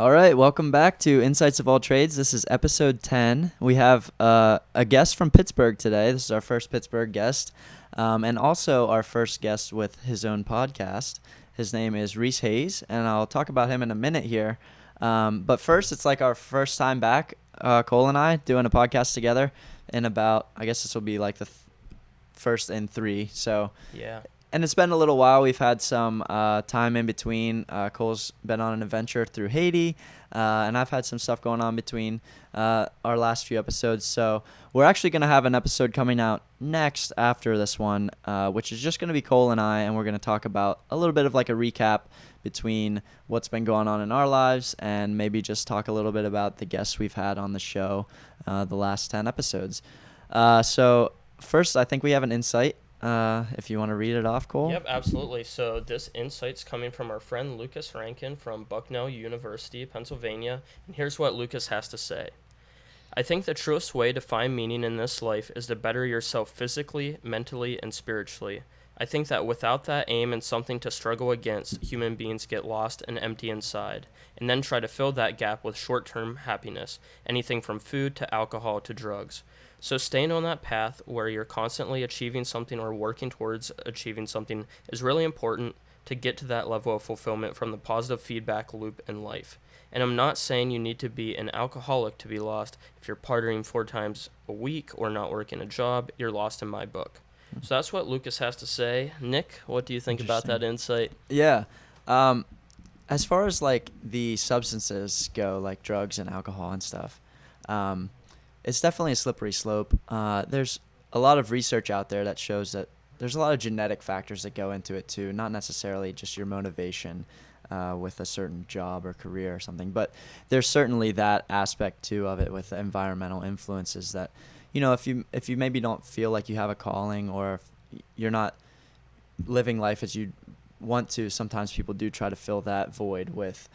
All right, welcome back to Insights of All Trades. This is episode 10. We have a guest from Pittsburgh today. This is our first Pittsburgh guest, and also our first guest with his own podcast. His name is Reese Hayes, and I'll talk about him in a minute here. But first, it's like our first time back, Cole and I, doing a podcast together in about, I guess this will be like the first in 3. So Yeah. And it's been a little while. We've had some time in between. Cole's been on an adventure through Haiti, and I've had some stuff going on between our last few episodes. So we're actually going to have an episode coming out next after this one, which is just going to be Cole and I, and we're going to talk about a little bit of like a recap between what's been going on in our lives and maybe just talk a little bit about the guests we've had on the show the last 10 episodes. So first, I think we have an insight. If you want to read it off, Cole. Yep, absolutely. So this insight's coming from our friend Lucas Rankin from Bucknell University, Pennsylvania. And here's what Lucas has to say. I think the truest way to find meaning in this life is to better yourself physically, mentally, and spiritually. I think that without that aim and something to struggle against, human beings get lost and empty inside, and then try to fill that gap with short-term happiness, anything from food to alcohol to drugs. So staying on that path where you're constantly achieving something or working towards achieving something is really important to get to that level of fulfillment from the positive feedback loop in life. And I'm not saying you need to be an alcoholic to be lost. If you're partying 4 times a week or not working a job, you're lost in my book. So that's what Lucas has to say. Nick, what do you think about that insight? Yeah. As far as like the substances go, like drugs and alcohol and stuff, it's definitely a slippery slope. There's a lot of research out there that shows that there's a lot of genetic factors that go into it too, not necessarily just your motivation with a certain job or career or something, but there's certainly that aspect too of it with the environmental influences that, you know, if you maybe don't feel like you have a calling or if you're not living life as you want to, sometimes people do try to fill that void with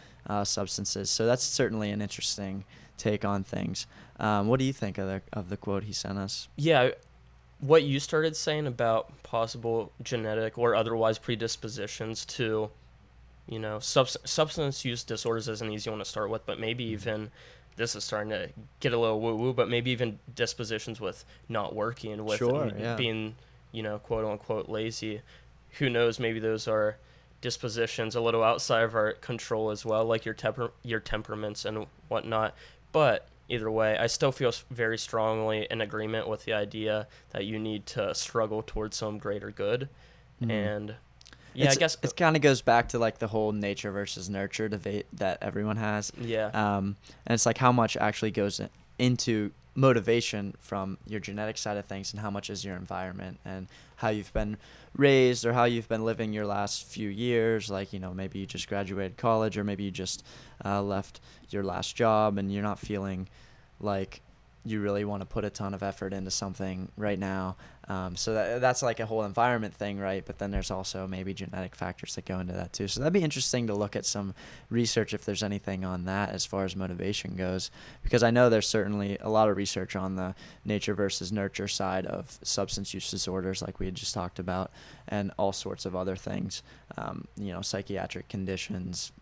substances. So that's certainly an interesting take on things. What do you think of the quote he sent us? Yeah, what you started saying about possible genetic or otherwise predispositions to, you know, substance use disorders is an easy one to start with, but maybe even, this is starting to get a little woo-woo, but maybe even dispositions with not working, with being, you know, quote-unquote lazy. Who knows, maybe those are dispositions a little outside of our control as well, like your temperaments and whatnot. But either way, I still feel very strongly in agreement with the idea that you need to struggle towards some greater good. Mm-hmm. And yeah, I guess it kind of goes back to like the whole nature versus nurture debate that everyone has. Yeah. And it's like how much actually goes into motivation from your genetic side of things and how much is your environment and how you've been raised or how you've been living your last few years. Like, you know, maybe you just graduated college or maybe you just left your last job and you're not feeling like you really want to put a ton of effort into something right now. So that's like a whole environment thing, right? But then there's also maybe genetic factors that go into that too. So that'd be interesting to look at some research if there's anything on that as far as motivation goes, because I know there's certainly a lot of research on the nature versus nurture side of substance use disorders like we had just talked about, and all sorts of other things, you know, psychiatric conditions,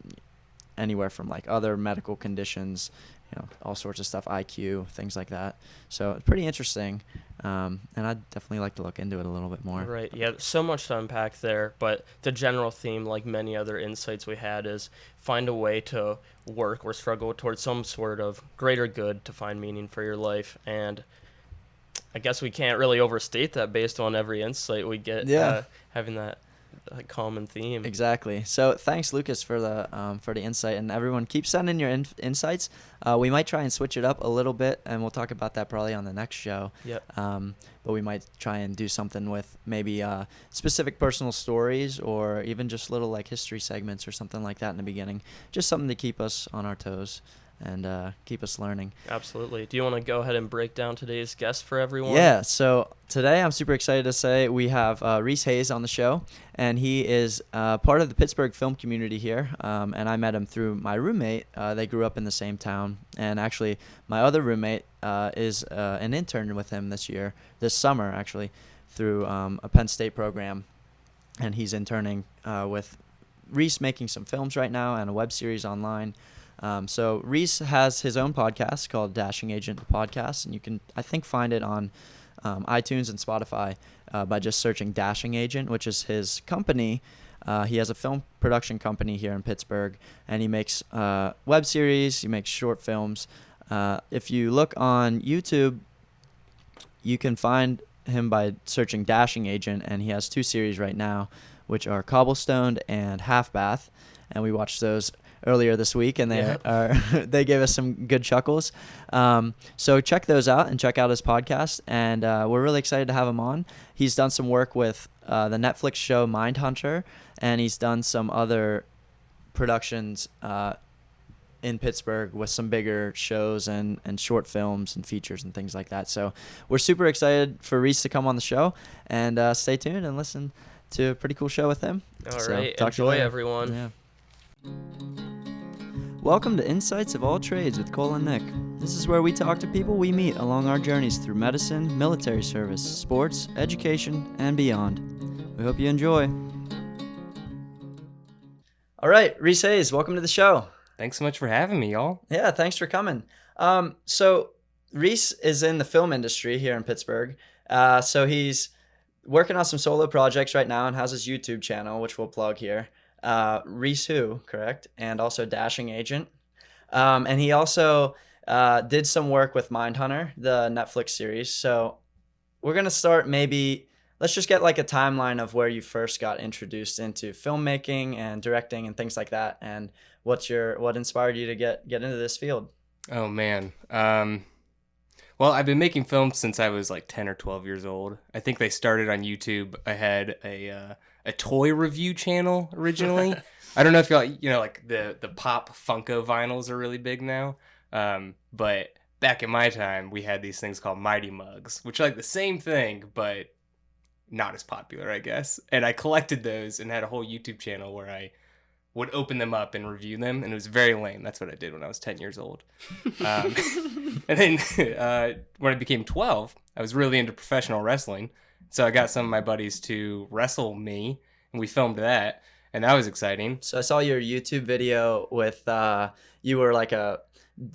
anywhere from like other medical conditions, you know, all sorts of stuff, IQ, things like that. So it's pretty interesting, and I'd definitely like to look into it a little bit more. Right, yeah, so much to unpack there, but the general theme, like many other insights we had, is find a way to work or struggle towards some sort of greater good to find meaning for your life. And I guess we can't really overstate that based on every insight we get, having that common theme. Exactly. So thanks, Lucas, for the insight, and everyone keep sending your insights. We might try and switch it up a little bit, and we'll talk about that probably on the next show. Yep. But we might try and do something with maybe specific personal stories or even just little like history segments or something like that in the beginning. Just something to keep us on our toes and keep us learning. Absolutely. Do you want to go ahead and break down today's guest for everyone? Yeah, so today I'm super excited to say we have Reese Hayes on the show, and he is part of the Pittsburgh film community here, and I met him through my roommate. They grew up in the same town, and actually my other roommate is an intern with him this summer actually, through a Penn State program, and he's interning with Reese, making some films right now and a web series online. So Reese has his own podcast called Dashing Agent the Podcast, and you can, I think, find it on iTunes and Spotify by just searching Dashing Agent, which is his company. He has a film production company here in Pittsburgh, and he makes web series, he makes short films. If you look on YouTube, you can find him by searching Dashing Agent, and he has 2 series right now, which are Cobblestoned and Half Bath, and we watched those earlier this week, and they gave us some good chuckles. So check those out and check out his podcast, and we're really excited to have him on. He's done some work with the Netflix show Mindhunter, and he's done some other productions in Pittsburgh with some bigger shows and short films and features and things like that. So we're super excited for Reese to come on the show, and stay tuned and listen to a pretty cool show with him. All So, right, talk to you enjoy later. everyone. Yeah. Welcome to Insights of All Trades with Cole and Nick. This is where we talk to people we meet along our journeys through medicine, military service, sports, education, and beyond. We hope you enjoy. All right, Reese Hayes, welcome to the show. Thanks so much for having me, y'all. Yeah, thanks for coming. So Reese is in the film industry here in Pittsburgh. So he's working on some solo projects right now and has his YouTube channel, which we'll plug here. Reese Who, correct? And also Dashing Agent. And he also did some work with Mindhunter, the Netflix series. So we're going to start let's just get like a timeline of where you first got introduced into filmmaking and directing and things like that. And what inspired you to get into this field? Oh, man. Well, I've been making films since I was like 10 or 12 years old. I think they started on YouTube. I had a toy review channel originally. I don't know if y'all, like the pop Funko vinyls are really big now. But back in my time, we had these things called Mighty Mugs, which are like the same thing, but not as popular, I guess. And I collected those and had a whole YouTube channel where I would open them up and review them, and it was very lame. That's what I did when I was 10 years old. And then when I became 12, I was really into professional wrestling. So I got some of my buddies to wrestle me, and we filmed that, and that was exciting. So I saw your YouTube video with you were like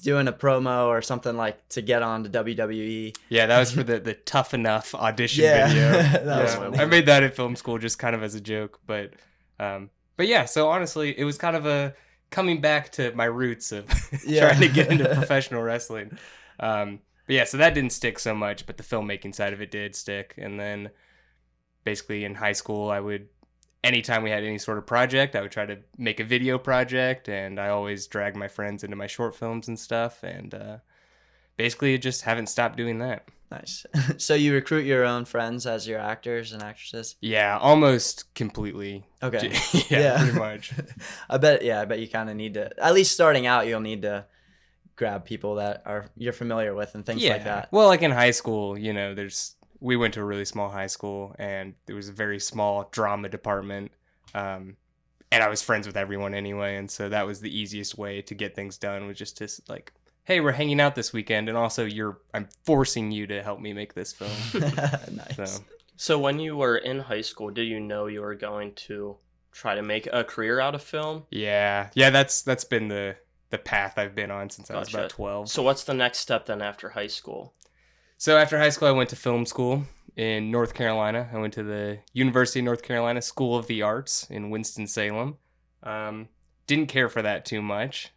doing a promo or something like to get on to WWE. Yeah, that was for the Tough Enough audition Yeah. video. That was funny. I made that in film school just kind of as a joke, but yeah, so honestly, it was kind of a coming back to my roots of trying to get into professional wrestling. But yeah, so that didn't stick so much, but the filmmaking side of it did stick. And then basically in high school, anytime we had any sort of project, I would try to make a video project, and I always dragged my friends into my short films and stuff. And basically just haven't stopped doing that. Nice. So you recruit your own friends as your actors and actresses? Yeah, almost completely. Okay. yeah, pretty much. I bet you kind of need to, at least starting out, you'll need to grab people that you're familiar with and things like that. Well, like in high school, we went to a really small high school, and there was a very small drama department. And I was friends with everyone anyway, and so that was the easiest way to get things done, was just to like, hey, we're hanging out this weekend, and also I'm forcing you to help me make this film. Nice. So when you were in high school, did you know you were going to try to make a career out of film? Yeah, that's been the path I've been on since I was about 12. So what's the next step then after high school? So after high school, I went to film school in North Carolina. I went to the University of North Carolina School of the Arts in Winston-Salem. Didn't care for that too much.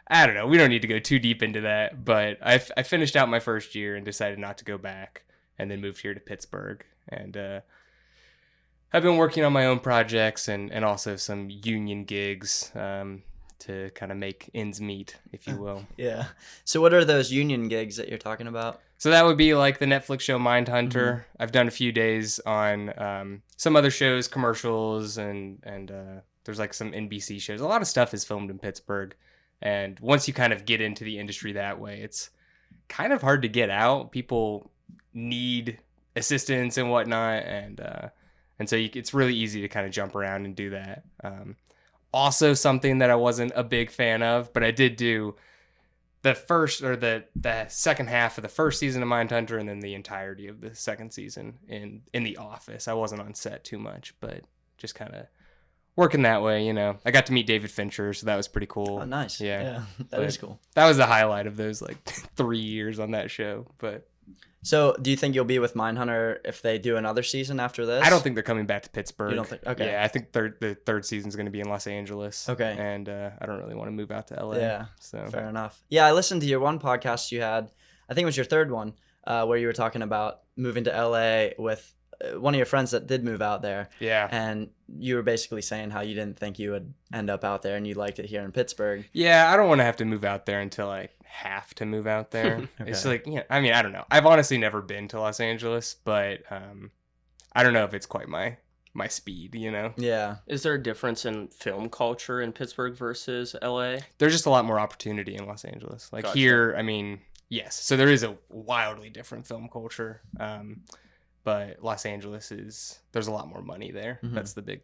I don't know. We don't need to go too deep into that, but I finished out my first year and decided not to go back, and then moved here to Pittsburgh. And I've been working on my own projects and also some union gigs to kind of make ends meet, if you will. Yeah. So what are those union gigs that you're talking about? So that would be like the Netflix show Mindhunter. Mm-hmm. I've done a few days on some other shows, commercials, and there's like some NBC shows. A lot of stuff is filmed in Pittsburgh. And once you kind of get into the industry that way, it's kind of hard to get out. People need assistance and whatnot, and so it's really easy to kind of jump around and do that. Also, something that I wasn't a big fan of, but I did do the second half of the first season of Mindhunter, and then the entirety of the second season in the office. I wasn't on set too much, but just kind of working that way, you know. I got to meet David Fincher, so that was pretty cool. Oh, nice. Yeah, that is cool. That was the highlight of those like 3 years on that show. But so, do you think you'll be with Mindhunter if they do another season after this? I don't think they're coming back to Pittsburgh. You don't think? Okay. Yeah, I think the third season's going to be in Los Angeles. Okay. And I don't really want to move out to LA. Yeah. So fair enough. Yeah, I listened to your one podcast you had. I think it was your third one, where you were talking about moving to LA with one of your friends that did move out there. Yeah. And you were basically saying how you didn't think you would end up out there and you liked it here in Pittsburgh. Yeah, I don't want to have to move out there until I have to move out there. Okay. It's like, yeah, I mean, I don't know. I've honestly never been to Los Angeles, but I don't know if it's quite my speed, you know? Yeah. Is there a difference in film culture in Pittsburgh versus LA? There's just a lot more opportunity in Los Angeles. Like Gotcha. here, I mean, yes. So there is a wildly different film culture. But Los Angeles there's a lot more money there. Mhm. That's the big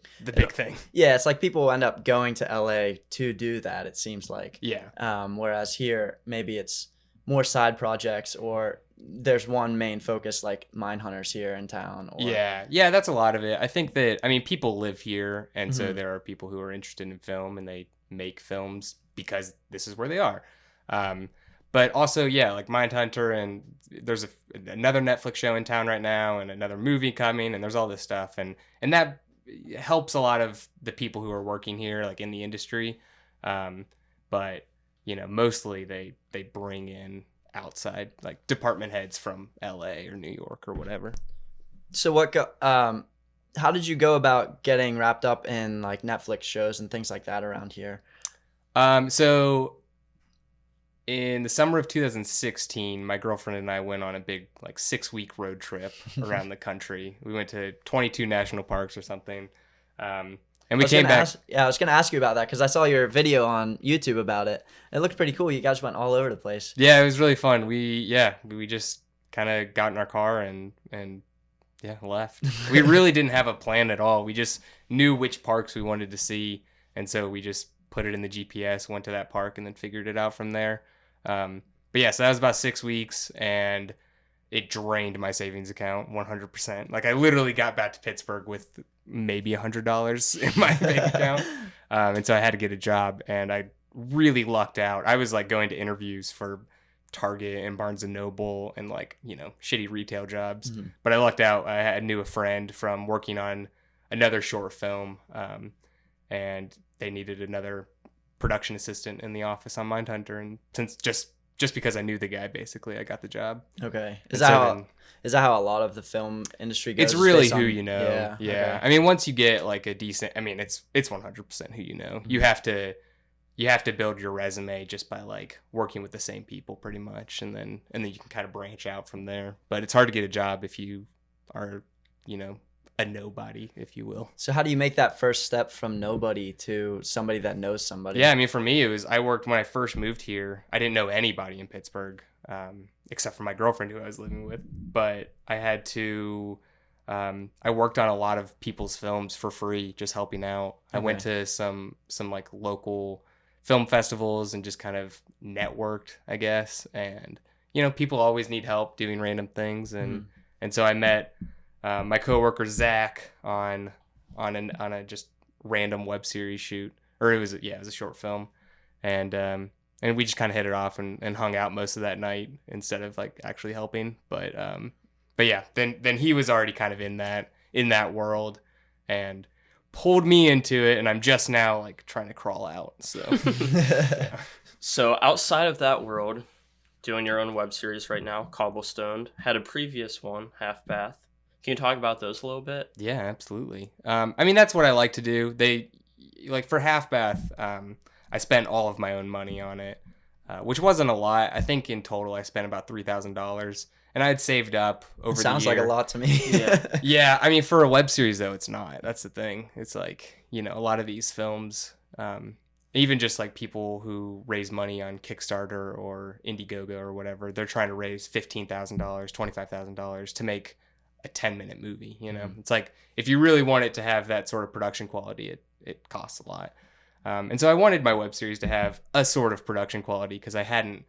thing. Yeah, it's like people end up going to LA to do that, it seems like. Yeah. Whereas here, maybe it's more side projects or there's one main focus like Mindhunters here in town. Or... Yeah, that's a lot of it. I think that, I mean, people live here, and so Mhm. there are people who are interested in film, and they make films because this is where they are. But also, yeah, like Mindhunter, and there's another Netflix show in town right now, and another movie coming, and there's all this stuff, and that helps a lot of the people who are working here, like in the industry. But you know, mostly they bring in outside like department heads from LA or New York or whatever. So how did you go about getting wrapped up in like Netflix shows and things like that around here? So in the summer of 2016, my girlfriend and I went on a big like 6-week road trip around the country. We went to 22 national parks or something. And we came back. I was going to ask you about that because I saw your video on YouTube about it. It looked pretty cool. You guys went all over the place. Yeah, it was really fun. We just kind of got in our car and left. We really didn't have a plan at all. We just knew which parks we wanted to see, and so we just put it in the GPS, went to that park, and then figured it out from there. But yeah, so that was about 6 weeks, and it drained my savings account 100%. Like I literally got back to Pittsburgh with maybe $100 in my bank account, and so I had to get a job, and I really lucked out. I was like going to interviews for Target and Barnes and Noble and like, you know, shitty retail jobs. Mhm. But I lucked out. I knew a friend from working on another short film, and they needed another production assistant in the office on Mindhunter, and since just because I knew the guy, basically I got the job. Okay. And Is that how a lot of the film industry goes? It's really based who on- you know. Yeah. Okay. I mean, once you get like a decent, I mean, it's 100% who you know. You have to build your resume just by like working with the same people pretty much, and then you can kind of branch out from there. But it's hard to get a job if you are, you know, a nobody, if you will. So how do you make that first step from nobody to somebody that knows somebody? Yeah, I mean, for me, I worked when I first moved here. I didn't know anybody in Pittsburgh, except for my girlfriend who I was living with. But I had to, I worked on a lot of people's films for free, just helping out. I went to some like local film festivals and just kind of networked, I guess. And, you know, people always need help doing random things. And so I met my coworker Zach on a just random web series shoot, or it was a short film, and we just kind of hit it off and hung out most of that night instead of like actually helping. But yeah, then he was already kind of in that world and pulled me into it, and I'm just now like trying to crawl out. So yeah. So outside of that world, doing your own web series right now, Cobblestoned, had a previous one, Half Bath. Can you talk about those a little bit? Yeah, absolutely. I mean, that's what I like to do. They like for Half Bath, I spent all of my own money on it, which wasn't a lot. I think in total I spent about $3,000, and I had saved up over the year. Sounds like a lot to me. Yeah. Yeah, I mean, for a web series though, it's not. That's the thing. It's like, you know, a lot of these films, even just like people who raise money on Kickstarter or Indiegogo or whatever, they're trying to raise $15,000, $25,000 to make a 10-minute movie. You know, it's like if you really want it to have that sort of production quality, it costs a lot. And so I wanted my web series to have a sort of production quality because I hadn't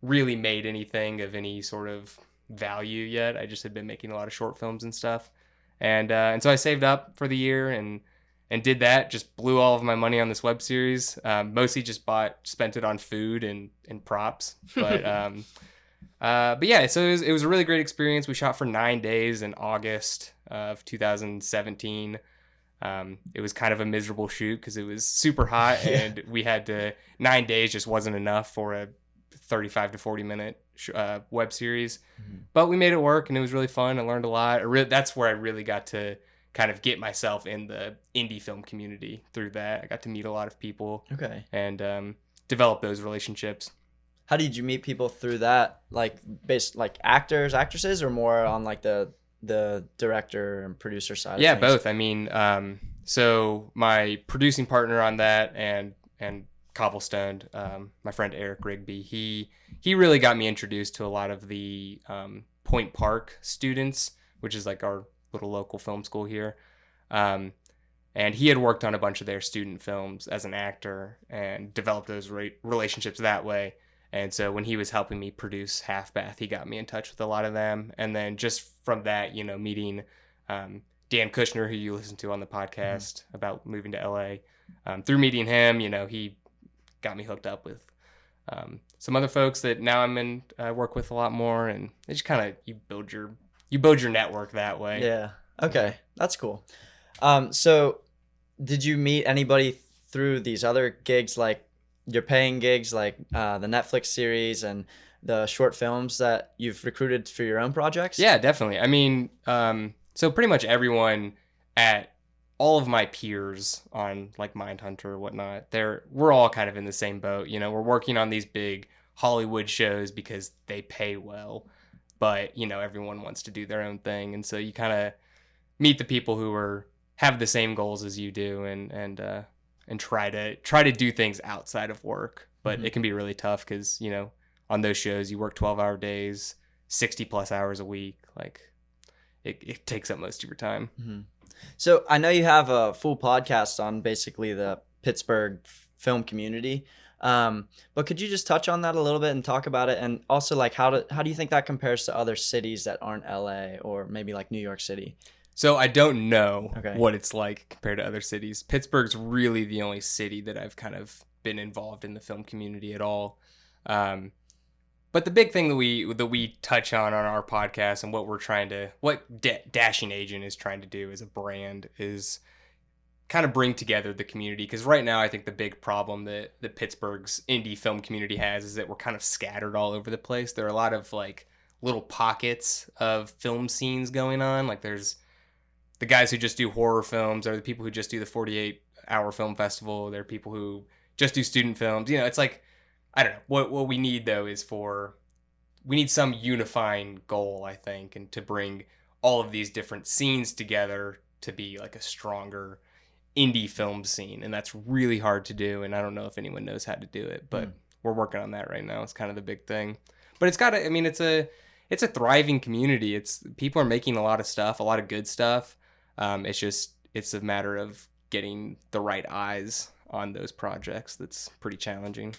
really made anything of any sort of value yet. I just had been making a lot of short films and stuff. And so I saved up for the year and and did that. Just blew all of my money on this web series. Mostly just spent it on food and props. But yeah, so it was a really great experience. We shot for 9 days in August of 2017. It was kind of a miserable shoot because it was super hot, and we had to 9 days just wasn't enough for a 35 to 40 minute web series. But we made it work, and it was really fun. I learned a lot. That's where I really got to kind of get myself in the indie film community through that. I got to meet a lot of people. Okay. And develop those relationships. How did you meet people through that? Like actors, actresses, or more on like the director and producer side? Yeah, of things? both. I mean, so my producing partner on that and Cobblestoned, my friend Eric Rigby, he really got me introduced to a lot of the Point Park students, which is like our little local film school here. And he had worked on a bunch of their student films as an actor and developed those relationships that way. And so when he was helping me produce Half Bath, he got me in touch with a lot of them. And then just from that, meeting Dan Kushner, who you listen to on the podcast about moving to LA, through meeting him, he got me hooked up with some other folks that now I'm in work with a lot more, and it just kind of you build your network that way. Yeah. Okay, that's cool. So did you meet anybody through these other gigs, like your paying gigs, like the Netflix series and the short films that you've recruited for your own projects? Yeah, definitely. I mean, so pretty much everyone at all of my peers on like Mindhunter or whatnot, we're all kind of in the same boat. We're working on these big Hollywood shows because they pay well, but everyone wants to do their own thing, and so you kind of meet the people who have the same goals as you do, and try to do things outside of work. But it can be really tough because on those shows you work 12-hour days, 60 plus hours a week. Like it takes up most of your time. So I know you have a full podcast on basically the Pittsburgh film community, but could you just touch on that a little bit and talk about it, and also like how do you think that compares to other cities that aren't LA or maybe like New York City? So I don't know what it's like compared to other cities. Pittsburgh's really the only city that I've kind of been involved in the film community at all. But the big thing that we touch on our podcast, and what Dashing Agent is trying to do as a brand, is kind of bring together the community. Because right now, I think the big problem that Pittsburgh's indie film community has is that we're kind of scattered all over the place. There are a lot of like little pockets of film scenes going on. Like there's the guys who just do horror films, or the people who just do the 48-hour film festival. There are people who just do student films. It's like, I don't know. What we need though is we need some unifying goal, I think, and to bring all of these different scenes together to be like a stronger indie film scene. And that's really hard to do, and I don't know if anyone knows how to do it, but we're working on that right now. It's kind of the big thing. But it's a thriving community. People are making a lot of stuff, a lot of good stuff. It's a matter of getting the right eyes on those projects. That's pretty challenging.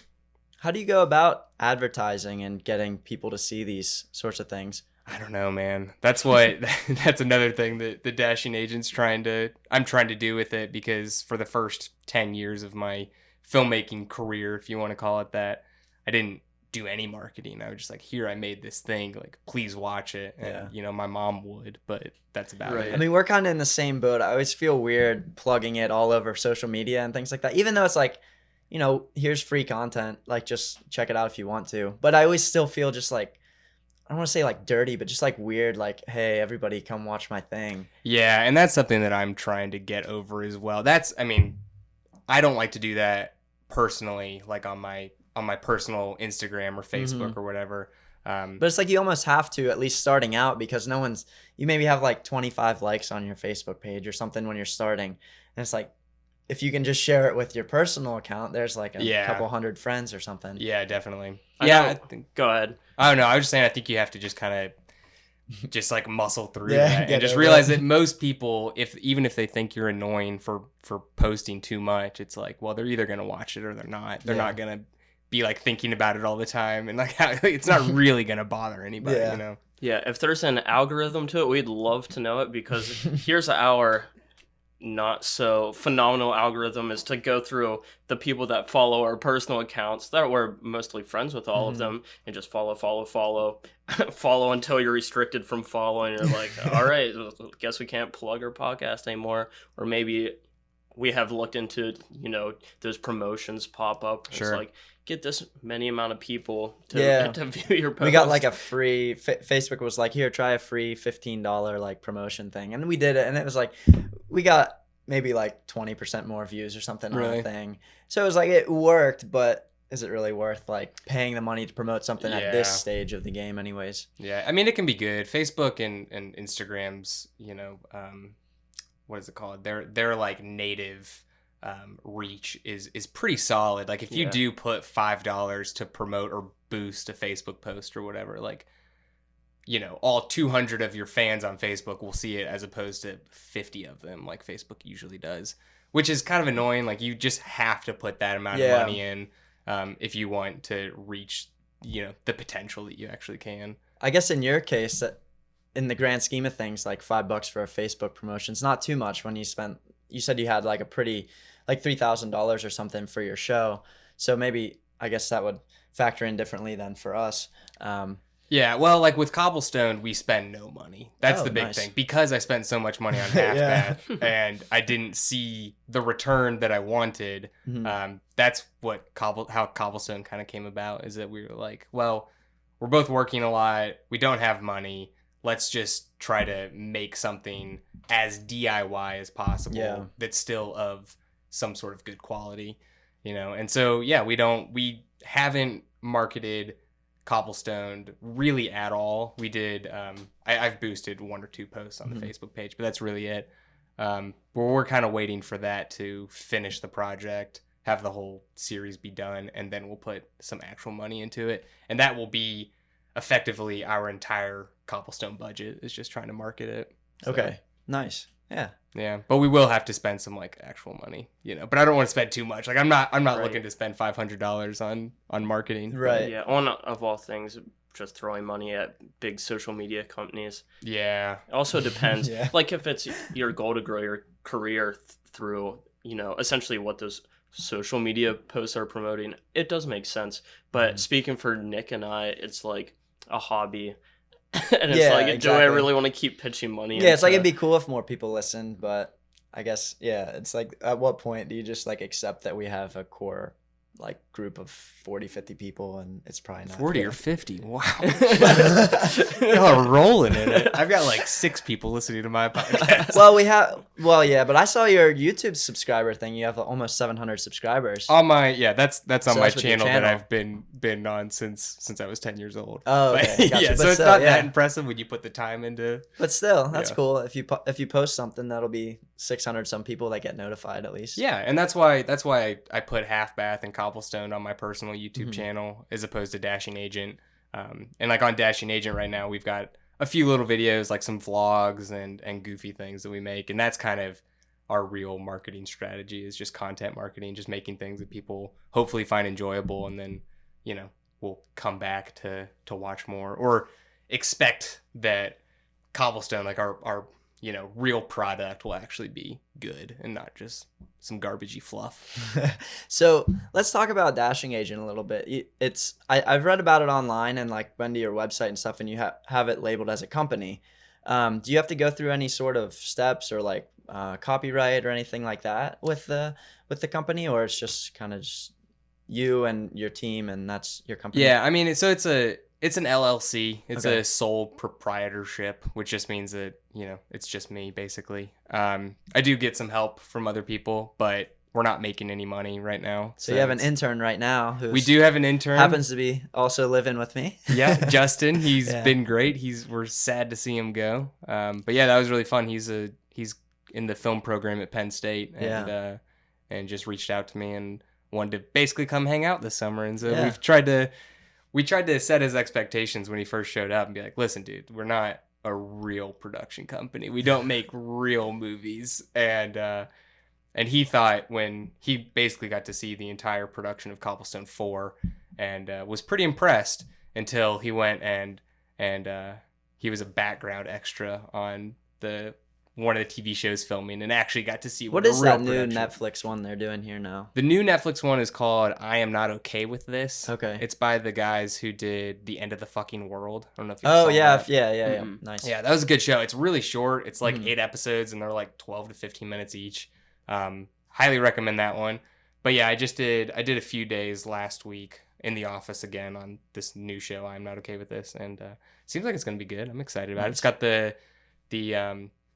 How do you go about advertising and getting people to see these sorts of things? I don't know, man. That's another thing that the Dashing Agent's I'm trying to do with it, because for the first 10 years of my filmmaking career, if you want to call it that, I didn't do any marketing. I was just like, here, I made this thing, like, please watch it. And, my mom would, but that's about it. I mean, we're kind of in the same boat. I always feel weird plugging it all over social media and things like that, even though it's like, here's free content, like just check it out if you want to. But I always still feel just like, I don't want to say like dirty, but just like weird, like, hey, everybody come watch my thing. Yeah, and that's something that I'm trying to get over as well. I don't like to do that personally, like on my personal Instagram or Facebook or whatever. But it's like you almost have to, at least starting out, because you maybe have like 25 likes on your Facebook page or something when you're starting. And it's like, if you can just share it with your personal account, there's like a couple hundred friends or something. Yeah, definitely. I think. Go ahead. I don't know. I was just saying, I think you have to just kind of just like muscle through that and just realize that most people, even if they think you're annoying for posting too much, it's like, well, they're either going to watch it or they're not. They're not going to be like thinking about it all the time, and like it's not really going to bother anybody, Yeah, if there's an algorithm to it, we'd love to know it, because here's our not so phenomenal algorithm is to go through the people that follow our personal accounts that we're mostly friends with all of them and just follow until you're restricted from following. You're like, all right, guess we can't plug our podcast anymore. Or maybe we have looked into, those promotions pop up. Sure. It's like, get this many amount of people to view your post. We got like a free Facebook was like, here, try a free $15 like promotion thing, and we did it, and it was like we got maybe like 20% more views or something on the thing. So it was like it worked, but is it really worth like paying the money to promote something at this stage of the game anyways? Yeah, I mean, it can be good. Facebook and Instagram's, what is it called? They're like native reach is pretty solid. Like if you do put $5 to promote or boost a Facebook post or whatever, like, all 200 of your fans on Facebook will see it as opposed to 50 of them like Facebook usually does, which is kind of annoying. Like you just have to put that amount of money in if you want to reach, the potential that you actually can. I guess in your case, in the grand scheme of things, like $5 for a Facebook promotion is not too much when you said you had like a pretty like $3,000 or something for your show. So maybe I guess that would factor in differently than for us. Yeah, well, like with Cobblestone, we spend no money. That's the big thing. Because I spent so much money on Half Bath and I didn't see the return that I wanted, that's what how Cobblestone kind of came about, is that we were like, well, we're both working a lot. We don't have money. Let's just try to make something as DIY as possible that's still of some sort of good quality, And so, we haven't marketed Cobblestoned really at all. We did I've boosted 1 or 2 posts on the Facebook page, but that's really it. We're kind of waiting for that to finish the project, have the whole series be done, and then we'll put some actual money into it, and that will be effectively our entire Cobblestone budget, is just trying to market it. So. Okay, nice. Yeah, but we will have to spend some like actual money, But I don't want to spend too much. Like I'm not looking to spend $500 on marketing. Right. Yeah. On of all things, just throwing money at big social media companies. Yeah. It also depends. Like if it's your goal to grow your career through, essentially what those social media posts are promoting, it does make sense. But speaking for Nick and I, it's like a hobby. And it's like, do I really want to keep pitching money? Yeah, it's like it'd be cool if more people listened, but I guess, it's like, at what point do you just like accept that we have a core like group of 40, 50 people, and it's probably not 40 or 50. Wow. Y'all are rolling in it. I've got like 6 people listening to my podcast. But I saw your YouTube subscriber thing. You have almost 700 subscribers. On my that's on my channel that I've been on since I was 10 years old. Oh, okay. Gotcha. Yeah, so it's not that impressive when you put the time into. But still, that's cool. If you post something, that'll be 600 some people that get notified at least. Yeah, and that's why I put Half Bath and Cobblestone on my personal YouTube channel as opposed to Dashing Agent. And like on Dashing Agent right now, we've got a few little videos, like some vlogs and goofy things that we make, and that's kind of our real marketing strategy, is just content marketing, just making things that people hopefully find enjoyable, and then we'll come back to watch more, or expect that Cobblestone, like our real product, will actually be good and not just some garbagey fluff. So let's talk about Dashing Agent a little bit. I've read about it online and like been to your website and stuff, and you have it labeled as a company. Do you have to go through any sort of steps or like copyright or anything like that with the company, or it's just kind of just you and your team and that's your company? Yeah, I mean, it's an LLC. It's a sole proprietorship, which just means that, it's just me, basically. I do get some help from other people, but we're not making any money right now. So you have an intern right now. We do have an intern. Happens to be also living with me. Yeah, Justin. He's been great. We're sad to see him go. But yeah, that was really fun. He's in the film program at Penn State, and just reached out to me and wanted to basically come hang out this summer. And so we tried to set his expectations when he first showed up and be like, listen, dude, we're not a real production company. We don't make real movies. And he thought, when he basically got to see the entire production of Cobblestone 4 and was pretty impressed until he went and he was a background extra on the one of the TV shows filming and actually got to see What a is real that new production. Netflix one they're doing here now? The new Netflix one is called I Am Not Okay With This. Okay. It's by the guys who did The End of the Fucking World. I don't know if you Oh saw yeah, that. yeah. Nice. Yeah, that was a good show. It's really short. It's like 8 episodes and they're like 12 to 15 minutes each. Highly recommend that one. But yeah, I did a few days last week in the office again on this new show, I'm Not Okay With This, and seems like it's going to be good. I'm excited about it. It's got the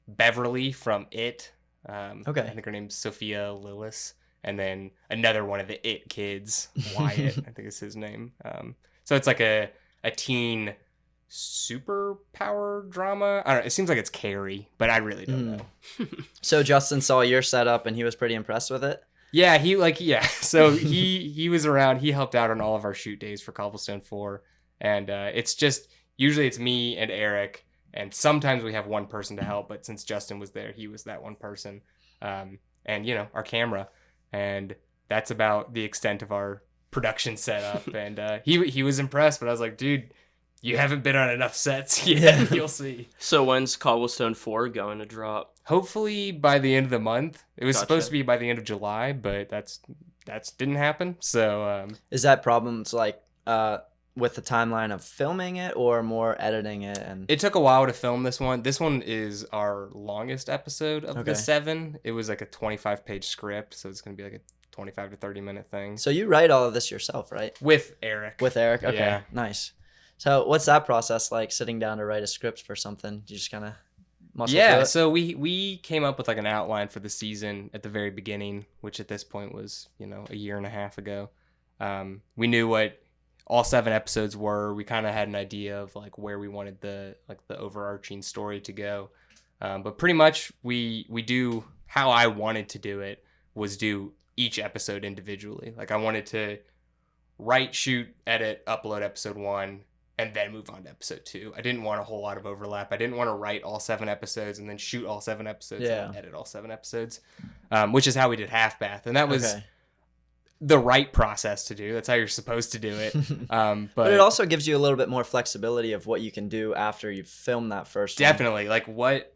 Beverly from It. Okay. I think her name's Sophia Lillis. And then another one of the It kids, Wyatt, I think is his name. So it's like a teen superpower drama. I don't know. It seems like it's Carrie, but I really don't know. So Justin saw your setup and he was pretty impressed with it? Yeah, So he was around. He helped out on all of our shoot days for Cobblestone 4. And it's just, usually it's me and Eric. And sometimes we have one person to help. But since Justin was there, he was that one person. And, our camera. And that's about the extent of our production setup. And he was impressed. But I was like, dude, you haven't been on enough sets yet. You'll see. So when's Cobblestone 4 going to drop? Hopefully by the end of the month. It was Gotcha. supposed to be by the end of July, but that's didn't happen. So is that problems like with the timeline of filming it or more editing it? And it took a while to film this one. This one is our longest episode of the 7. It was like a 25-page script, so it's going to be like a 25 to 30-minute thing. So you write all of this yourself, right? With Eric. Okay, yeah. Nice. So what's that process like, sitting down to write a script for something? Do you just kind of muscle through it? So we came up with like an outline for the season at the very beginning, which at this point was, a year and a half ago. We knew what all 7 episodes were. We kind of had an idea of like where we wanted the overarching story to go. But pretty much we do how I wanted to do it was do each episode individually. Like I wanted to write, shoot, edit, upload episode 1, and then move on to episode 2. I didn't want a whole lot of overlap. I didn't want to write all 7 episodes and then shoot all 7 episodes and then edit all 7 episodes, which is how we did Half Bath. And that was the right process to do. That's how you're supposed to do it. But it also gives you a little bit more flexibility of what you can do after you've filmed that first one. Definitely. Like what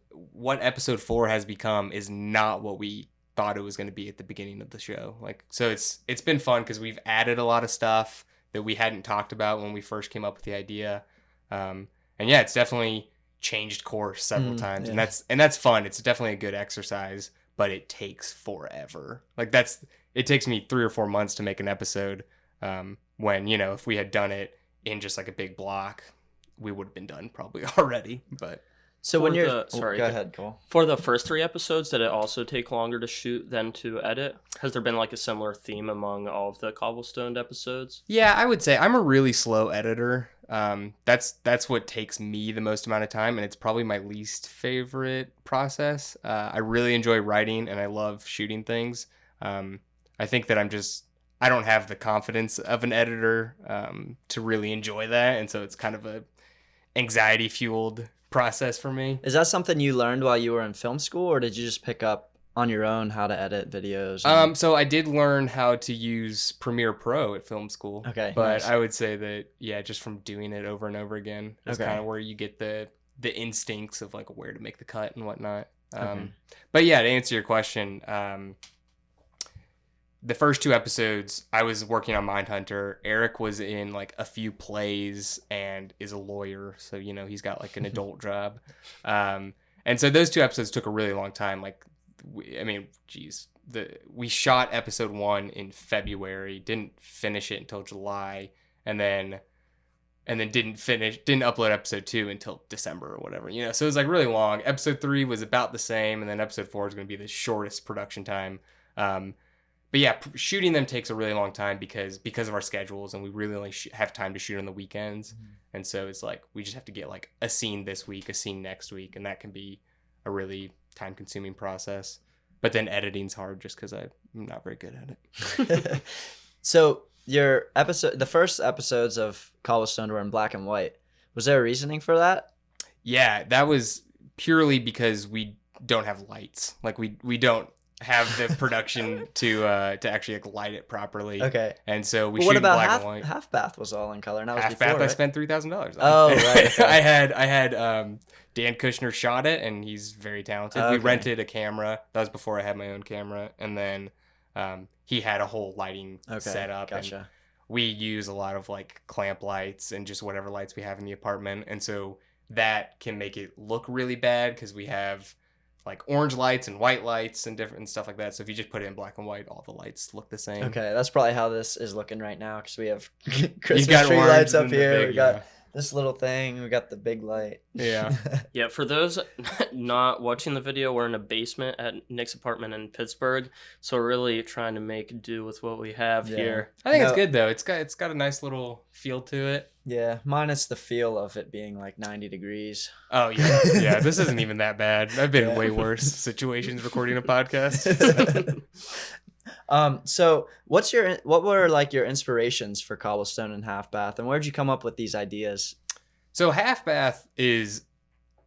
episode 4 has become is not what we thought it was going to be at the beginning of the show. Like, so it's been fun because we've added a lot of stuff that we hadn't talked about when we first came up with the idea. And yeah, it's definitely changed course several times. Yeah. And that's fun. It's definitely a good exercise, but it takes forever. Like it takes me 3 or 4 months to make an episode. When, if we had done it in just like a big block, we would have been done probably already. But so when you're sorry, go ahead, Cole. For the first 3 episodes, did it also take longer to shoot than to edit? Has there been like a similar theme among all of the Cobblestoned episodes? Yeah, I would say I'm a really slow editor. That's what takes me the most amount of time, and it's probably my least favorite process. I really enjoy writing, and I love shooting things. I think that I don't have the confidence of an editor to really enjoy that, and so it's kind of a anxiety-fueled process for me. Is that something you learned while you were in film school, or did you just pick up on your own how to edit videos? So I did learn how to use Premiere Pro at film school. Okay, but nice. I would say that just from doing it over and over again is kind of where you get the instincts of like where to make the cut and whatnot. But yeah, to answer your question, the first 2 episodes I was working on Mindhunter. Eric was in like a few plays and is a lawyer, so he's got like an adult job. And so those 2 episodes took a really long time. Like we shot episode 1 in February, didn't finish it until July, and then didn't upload episode 2 until December or whatever. So it was like really long. Episode 3 was about the same, and then episode 4 is going to be the shortest production time. But yeah, shooting them takes a really long time because of our schedules, and we really only have time to shoot on the weekends. And so it's like we just have to get like a scene this week, a scene next week, and that can be a really time-consuming process. But then editing's hard just because I'm not very good at it. So the first episodes of Cobblestone were in black and white. Was there a reasoning for that? Yeah, that was purely because we don't have lights. Like we don't have the production to actually like light it properly. Okay. And so we But shoot what in about black and white. Half Bath was all in color, and that was Half before, Bath, right? I spent $3,000. Oh, right. Okay. I had Dan Kushner shot it, and he's very talented. Okay. We rented a camera. That was before I had my own camera, and then he had a whole lighting set up. Gotcha. And we use a lot of like clamp lights and just whatever lights we have in the apartment, and so that can make it look really bad because we have like orange lights and white lights and different stuff like that. So if you just put it in black and white, all the lights look the same. Okay, that's probably how this is looking right now because we have You Christmas got tree orange lights up and the here. big, We got yeah. this little thing. We got the big light. Yeah. Yeah, for those not watching the video, we're in a basement at Nick's apartment in Pittsburgh, so we're really trying to make do with what we have Yeah. here. I think it's No. good though. It's got a nice little feel to it. Yeah, minus the feel of it being like 90 degrees. Oh yeah, yeah. This isn't even that bad. I've been in Yeah. way worse situations recording a podcast. So what were like your inspirations for Cobblestone and Half Bath, and where'd you come up with these ideas? So Half Bath is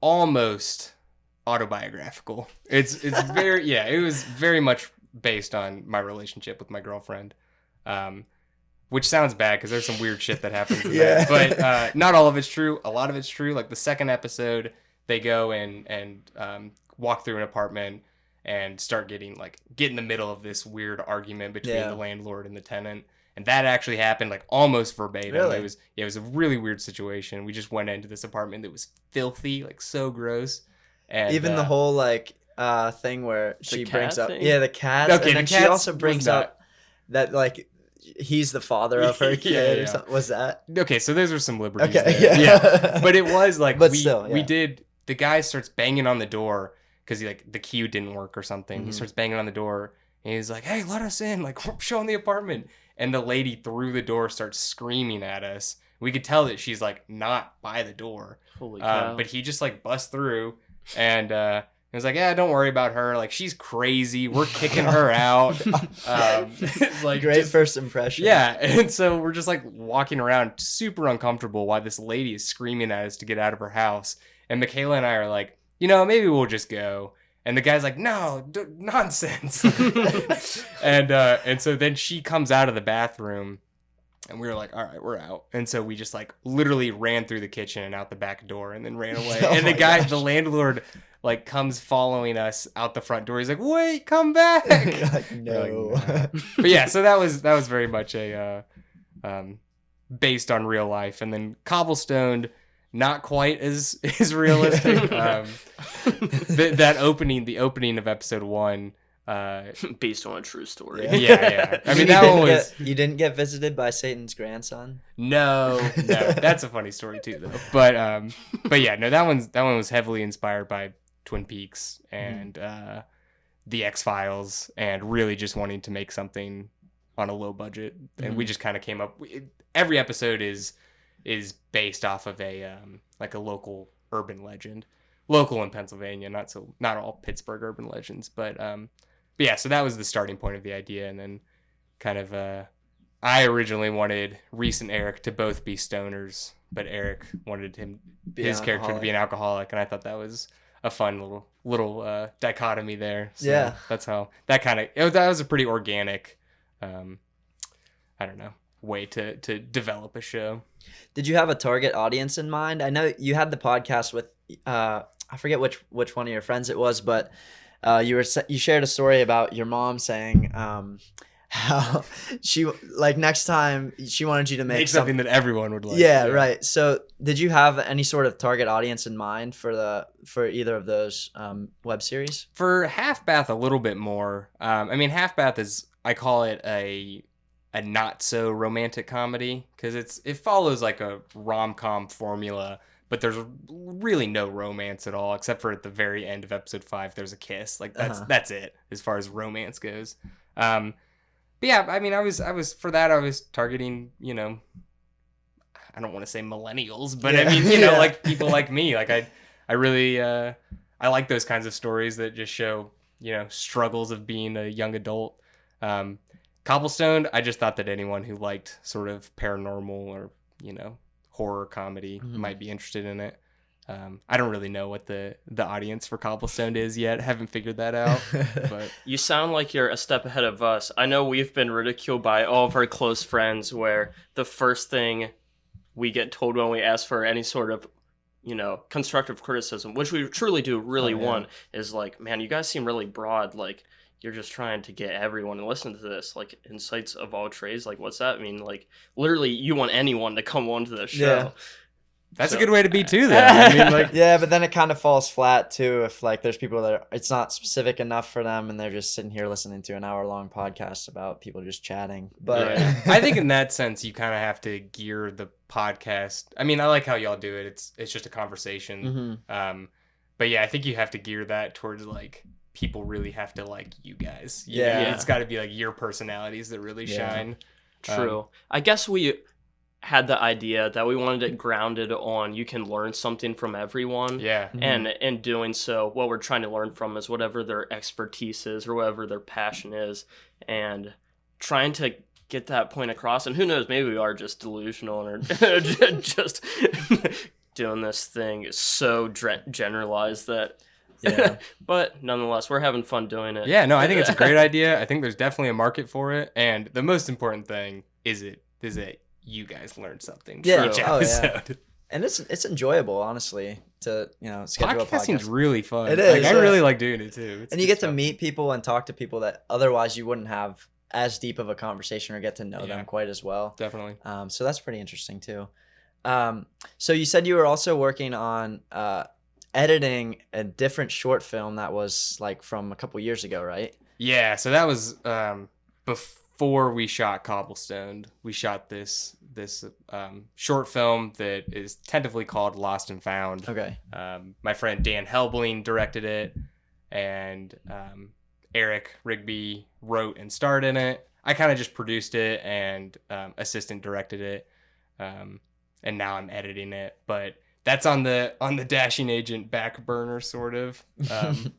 almost autobiographical. It's very yeah. It was very much based on my relationship with my girlfriend, which sounds bad because there's some weird shit that happens in Yeah. that. But not all of it's true. A lot of it's true. Like the second episode, they go and walk through an apartment and start getting in the middle of this weird argument between Yeah. the landlord and the tenant. And that actually happened like almost verbatim. Really? It was a really weird situation. We just went into this apartment that was filthy, like so gross. And Even the whole like thing where she cat brings up thing? the cats, Okay, and the then she cats also was brings not- up that like he's the father of her Yeah, kid yeah. or something. Was that Okay, so those are some liberties. okay? there. Yeah, But it was like But we still, yeah. we did. The guy starts banging on the door because the key didn't work or something. He Mhm. starts banging on the door and he's like, "Hey, let us in! Like we're showing the apartment." And the lady through the door starts screaming at us. We could tell that she's like not by the door, Holy cow. but he just like busts through and he was like, "Yeah, don't worry about her. Like she's crazy. We're kicking her out." Like great just- first impression. yeah, and so we're just like walking around super uncomfortable while this lady is screaming at us to get out of her house. And Michaela and I are like, maybe we'll just go. And the guy's like, no, nonsense. And so then she comes out of the bathroom and we were like, all right, we're out. And so we just like literally ran through the kitchen and out the back door and then ran away. Oh And the my guy, gosh. the landlord, like comes following us out the front door. He's like, wait, come back. Like, We're no. like, "Nah." But yeah, so that was very much a based on real life. And then Cobblestoned, not quite as realistic. The opening of episode 1. Based on a true story. Yeah. I mean, You that didn't one was you didn't get visited by Satan's grandson. no. That's a funny story too, though. But yeah, no, that one was heavily inspired by Twin Peaks and the X-Files, and really just wanting to make something on a low budget. And we just kind of came up. Every episode is based off of a local urban legend, local in Pennsylvania, not all Pittsburgh urban legends, but yeah. So that was the starting point of the idea, and then kind of I originally wanted Reese and Eric to both be stoners, but Eric wanted his character to be an alcoholic, and I thought that was a fun little dichotomy there. So Yeah. that's how that was a pretty organic, I don't know, way to develop a show. Did you have a target audience in mind? I know you had the podcast with I forget which one of your friends it was, but you shared a story about your mom saying how she next time she wanted you to make Something that everyone would like. Yeah, right. So did you have any sort of target audience in mind for either of those web series? For Half Bath, a little bit more. I mean, Half Bath is, I call it a not so romantic comedy because it follows like a rom-com formula, but there's really no romance at all except for at the very end of episode 5 there's a kiss. Like that's it as far as romance goes. But yeah, I mean, I was targeting, I don't want to say millennials, but I mean, Yeah. like people like me. Like I really I like those kinds of stories that just show, struggles of being a young adult. Cobblestone, I just thought that anyone who liked sort of paranormal or, horror comedy might be interested in it. I don't really know what the audience for Cobblestoned is yet. Haven't figured that out. But You sound like you're a step ahead of us. I know we've been ridiculed by all of our close friends where the first thing we get told when we ask for any sort of, constructive criticism, which we truly do really want, is like, man, you guys seem really broad. Like, you're just trying to get everyone to listen to this. Like, insights of all trades. Like, what's that mean? Like, literally, you want anyone to come onto the show. Yeah. That's a good way to be too, though. I mean, like, yeah, but then it kind of falls flat too if like there's people that it's not specific enough for them and they're just sitting here listening to an hour-long podcast about people just chatting. But I think in that sense, you kind of have to gear the podcast. I mean, I like how y'all do it. It's just a conversation. But yeah, I think you have to gear that towards like people really have to like you guys. You know? It's got to be like your personalities that really shine. True. I guess we had the idea that we wanted it grounded on you can learn something from everyone. Yeah. And in doing so, what we're trying to learn from is whatever their expertise is or whatever their passion is, and trying to get that point across. And who knows, maybe we are just delusional or just doing this thing so generalized that but nonetheless, we're having fun doing it. Yeah, no, I think it's a great idea. I think there's definitely a market for it. And the most important thing is that you guys learned something from each episode. And it's enjoyable, honestly, to schedule a podcast. Podcasting's really fun. It is. I really like doing it too. And you get to meet people and talk to people that otherwise you wouldn't have as deep of a conversation or get to know them quite as well. Definitely. So that's pretty interesting too. So you said you were also working on editing a different short film that was like from a couple years ago, right? Yeah. So that was before we shot Cobblestoned. We shot this short film that is tentatively called Lost and Found. Okay. My friend Dan Helbling directed it, and Eric Rigby wrote and starred in it. I kind of just produced it and assistant directed it, and now I'm editing it. But that's on the Dashing Agent back burner, sort of.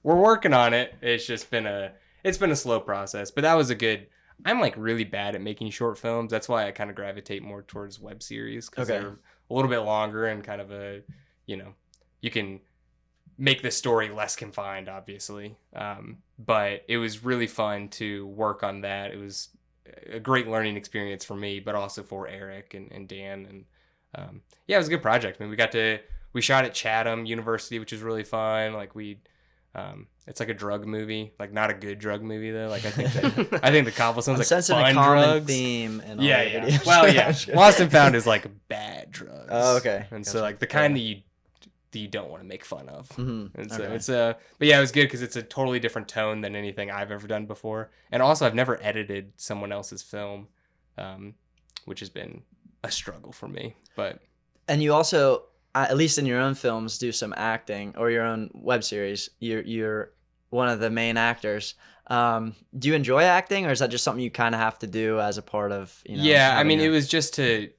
We're working on it. It's just been a slow process, but that was a good. I'm like really bad at making short films. That's why I kind of gravitate more towards web series because they're a little bit longer and kind of you can make the story less confined, obviously. But it was really fun to work on that. It was a great learning experience for me, but also for Eric and Dan. And it was a good project. I mean, we shot at Chatham University, which was really fun. Like it's like a drug movie, like not a good drug movie though. Like I think the Cobblestone's like sensing fun a common drugs. Theme in all Yeah. the videos. Well, yeah. Lost and Found is like bad drugs. Oh, okay. And so like the kind that you don't want to make fun of. Mm-hmm. And so but yeah, it was good because it's a totally different tone than anything I've ever done before. And also I've never edited someone else's film, which has been a struggle for me. And you also, at least in your own films, do some acting, or your own web series. You're one of the main actors. Do you enjoy acting, or is that just something you kind of have to do as a part of? Yeah, I mean, it was just to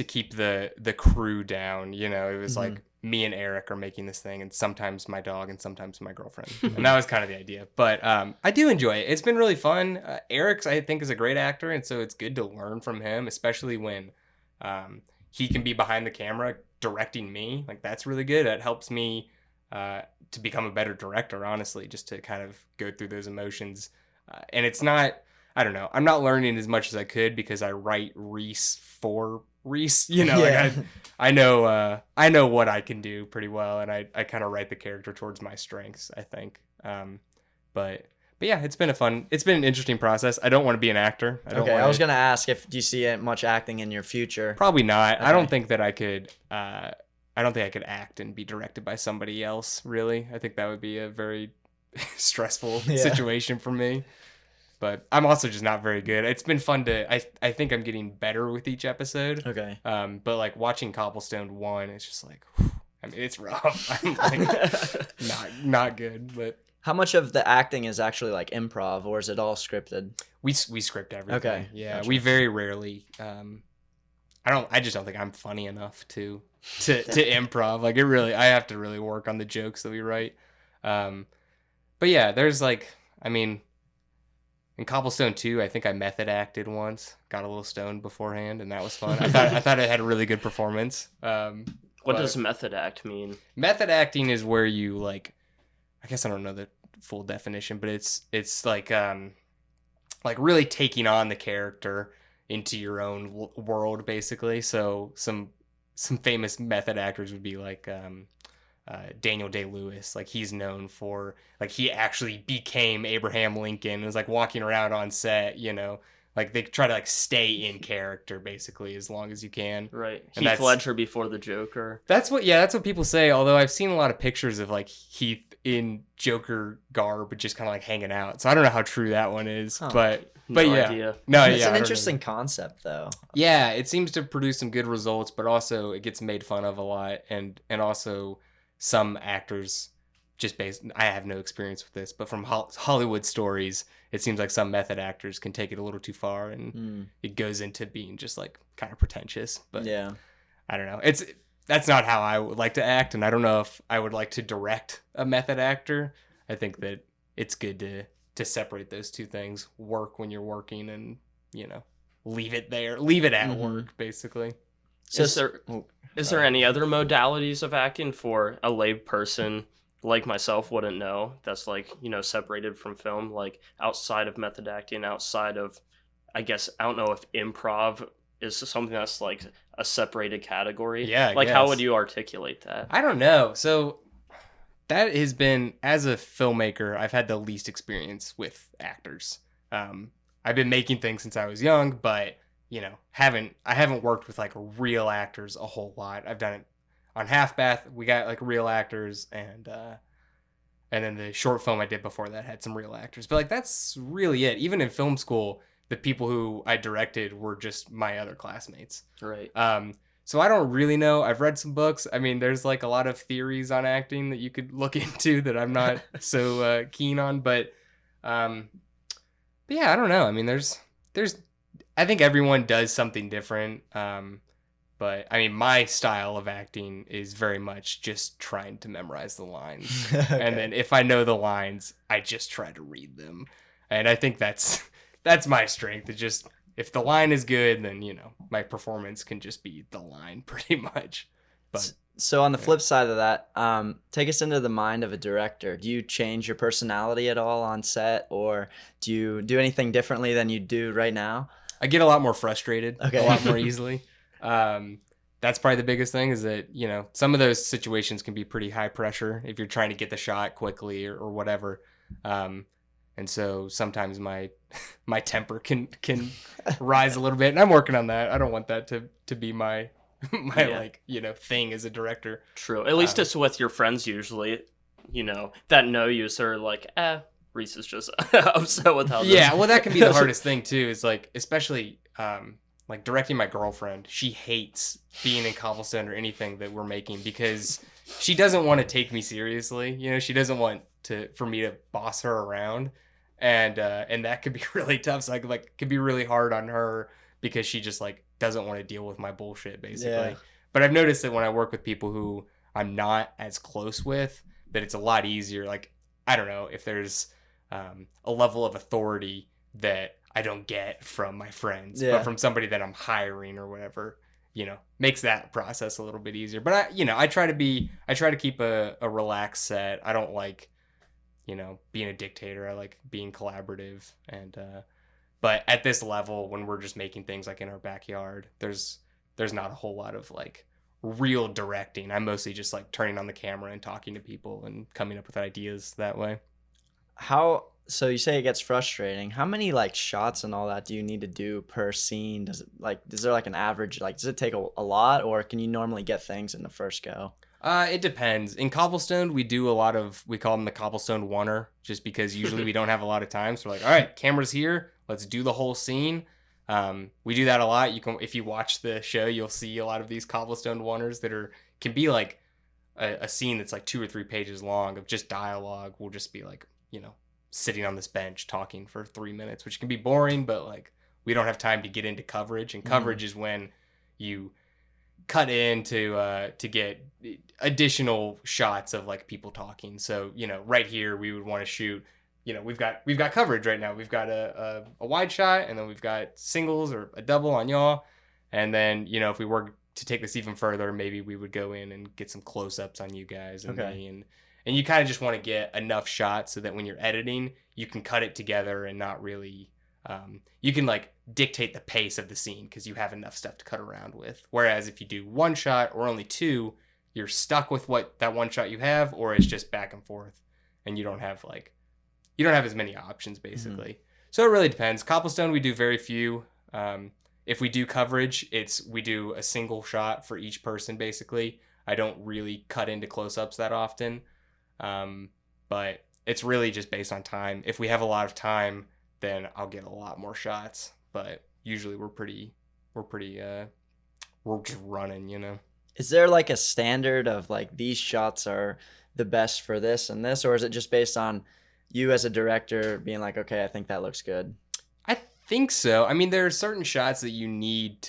keep the crew down. It was like me and Eric are making this thing, and sometimes my dog, and sometimes my girlfriend, and that was kind of the idea. But I do enjoy it. It's been really fun. Eric's, I think, is a great actor, and so it's good to learn from him, especially when he can be behind the camera directing me. Like that's really good. That helps me to become a better director, honestly, just to kind of go through those emotions. And it's not, I don't know, I'm not learning as much as I could because I write Reese for Reese. Like I know what I can do pretty well, and I kind of write the character towards my strengths, I think. But yeah, it's been an interesting process. I don't want to be an actor. I was gonna ask do you see much acting in your future? Probably not. Okay. I don't think I could act and be directed by somebody else, really. I think that would be a very stressful situation for me. But I'm also just not very good. It's been fun I think I'm getting better with each episode. Okay. But like watching Cobblestoned 1, it's just like, whew, I mean, it's rough. I'm like not good, but. How much of the acting is actually like improv, or is it all scripted? We script everything. Okay. Yeah. Gotcha. We very rarely, I just don't think I'm funny enough to improv. Like I have to really work on the jokes that we write. But yeah, there's in Cobblestone 2, I think I method acted once, got a little stoned beforehand, and that was fun. I thought I had a really good performance. What does method act mean? Method acting is where you like, I guess I don't know the full definition, but it's like really taking on the character into your own world, basically. So some famous method actors would be like Daniel Day-Lewis. Like, he's known for, like, he actually became Abraham Lincoln and was like walking around on set, you know. Like, they try to like stay in character basically as long as you can. Right. And Heath Ledger before the Joker. That's what people say. Although I've seen a lot of pictures of like Heath in Joker garb, just kind of like hanging out. So I don't know how true that one is, but No yeah, idea. no, It's yeah, an interesting concept, though. Yeah, it seems to produce some good results, but also it gets made fun of a lot, and also some actors just based. I have no experience with this, but from Hollywood stories, it seems like some method actors can take it a little too far, and it goes into being just like kind of pretentious. But Yeah, I don't know. That's not how I would like to act, and I don't know if I would like to direct a method actor. I think that it's good to separate those two things. Work when you're working, and you know, leave it at work, basically. So is there any other modalities of acting for a lay person like myself wouldn't know, that's like, you know, separated from film, like outside of method acting, outside of, I guess, I don't know if improv is something that's like a separated category? Yeah, like how would you articulate that? I don't know. So that has been, as a filmmaker, I've had the least experience with actors. I've been making things since I was young, but you know, I haven't worked with like real actors a whole lot. I've done it on Half Bath. We got like real actors, and then the short film I did before that had some real actors. But like that's really it. Even in film school, the people who I directed were just my other classmates. Right. So I don't really know. I've read some books. I mean, there's like a lot of theories on acting that you could look into that I'm not so keen on. But yeah, I don't know. I mean, there's I think everyone does something different. But I mean, my style of acting is very much just trying to memorize the lines. Okay. And then if I know the lines, I just try to read them. And I think that's my strength. It's just, if the line is good, then, you know, my performance can just be the line pretty much. But so on the flip side of that, take us into the mind of a director. Do you change your personality at all on set, or do you do anything differently than you do right now? I get a lot more frustrated, Okay. a lot more easily. That's probably the biggest thing, is that, you know, some of those situations can be pretty high pressure if you're trying to get the shot quickly or whatever. And so sometimes my temper can rise a little bit, and I'm working on that. I don't want that to be my like, you know, thing as a director. True. At least it's with your friends usually, you know, that know you, so are like, Reese is just upset with how Yeah, well, that can be the hardest thing too, is like, especially like directing my girlfriend. She hates being in Cobblestone or anything that we're making, because she doesn't want to take me seriously. You know, she doesn't want for me to boss her around, and that could be really tough. So like could be really hard on her, because she just like doesn't want to deal with my bullshit, basically. Yeah. But I've noticed that when I work with people who I'm not as close with, that it's a lot easier. Like, I don't know if there's a level of authority that I don't get from my friends, but from somebody that I'm hiring or whatever, you know, makes that process a little bit easier. But I try to keep a relaxed set. I don't like, you know, being a dictator. I like being collaborative. And but at this level, when we're just making things like in our backyard, there's not a whole lot of like real directing. I'm mostly just like turning on the camera and talking to people and coming up with ideas that way. So you say it gets frustrating. How many like shots and all that do you need to do per scene? Is there like an average, like does it take a lot, or can you normally get things in the first go? It depends. In Cobblestone, we do we call them the Cobblestone oneer, just because usually we don't have a lot of time. So we're like, all right, camera's here, let's do the whole scene. We do that a lot. If you watch the show, you'll see a lot of these Cobblestone oneers that can be like a scene that's like 2 or 3 pages long of just dialogue. We'll just be like, you know, sitting on this bench talking for 3 minutes, which can be boring, but like we don't have time to get into coverage, and coverage is when you cut in to get additional shots of like people talking. So, you know, right here we would want to shoot, you know, we've got coverage right now. We've got a wide shot, and then we've got singles or a double on y'all, and then, you know, if we were to take this even further, maybe we would go in and get some close-ups on you guys and Okay. me, and you kind of just want to get enough shots so that when you're editing, you can cut it together and not really, you can like dictate the pace of the scene because you have enough stuff to cut around with. Whereas if you do one shot or only two, you're stuck with what that one shot you have, or it's just back and forth, and you don't have as many options basically. Mm-hmm. So it really depends. Cobblestone, we do very few. If we do coverage, we do a single shot for each person basically. I don't really cut into close-ups that often. But it's really just based on time. If we have a lot of time, then I'll get a lot more shots. But usually we're just running, you know. Is there like a standard of like these shots are the best for this and this, or is it just based on you as a director being like, okay, I think that looks good? I think so. I mean, there are certain shots that you need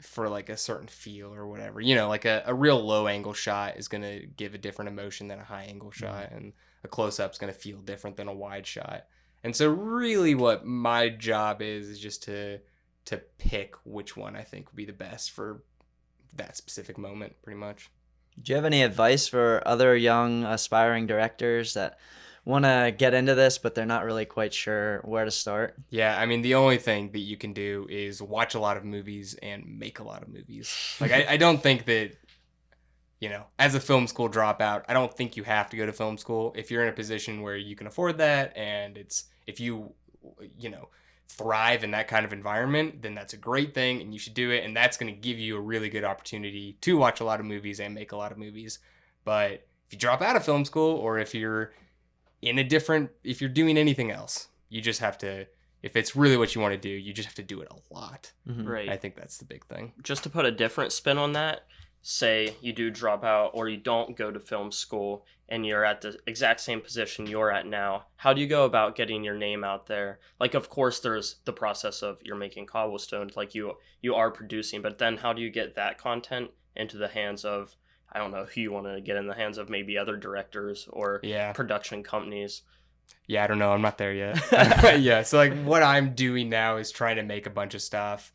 for like a certain feel or whatever, you know, like a real low angle shot is going to give a different emotion than a high angle shot, and a close-up is going to feel different than a wide shot. And so really what my job is just to pick which one I think would be the best for that specific moment, pretty much. Do you have any advice for other young aspiring directors that want to get into this, but they're not really quite sure where to start? Yeah, I mean, the only thing that you can do is watch a lot of movies and make a lot of movies. Like, I don't think that, you know, as a film school dropout, I don't think you have to go to film school. If you're in a position where you can afford that, and if you know, thrive in that kind of environment, then that's a great thing, and you should do it, and that's going to give you a really good opportunity to watch a lot of movies and make a lot of movies. But if you drop out of film school, or if you're doing anything else, you just have to, if it's really what you want to do, you just have to do it a lot. Mm-hmm. Right. I think that's the big thing. Just to put a different spin on that, say you do drop out or you don't go to film school and you're at the exact same position you're at now, how do you go about getting your name out there? Like, of course, there's the process of you're making Cobblestone, like you are producing, but then how do you get that content into the hands of, I don't know who you want to get in the hands of, maybe other directors or production companies? Yeah, I don't know. I'm not there yet. Yeah, so like what I'm doing now is trying to make a bunch of stuff.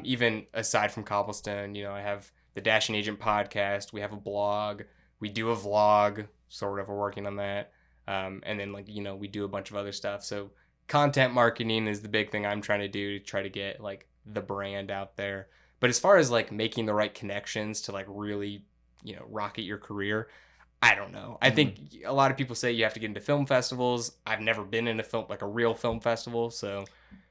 Even aside from Cobblestone, you know, I have the Dashing Agent podcast. We have a blog. We do a vlog, sort of. We're working on that. And then, like, you know, we do a bunch of other stuff. So content marketing is the big thing I'm trying to do to try to get, like, the brand out there. But as far as, like, making the right connections to, like, really, you know, rocket your career, I don't know. I think a lot of people say you have to get into film festivals. I've never been in a real film festival, so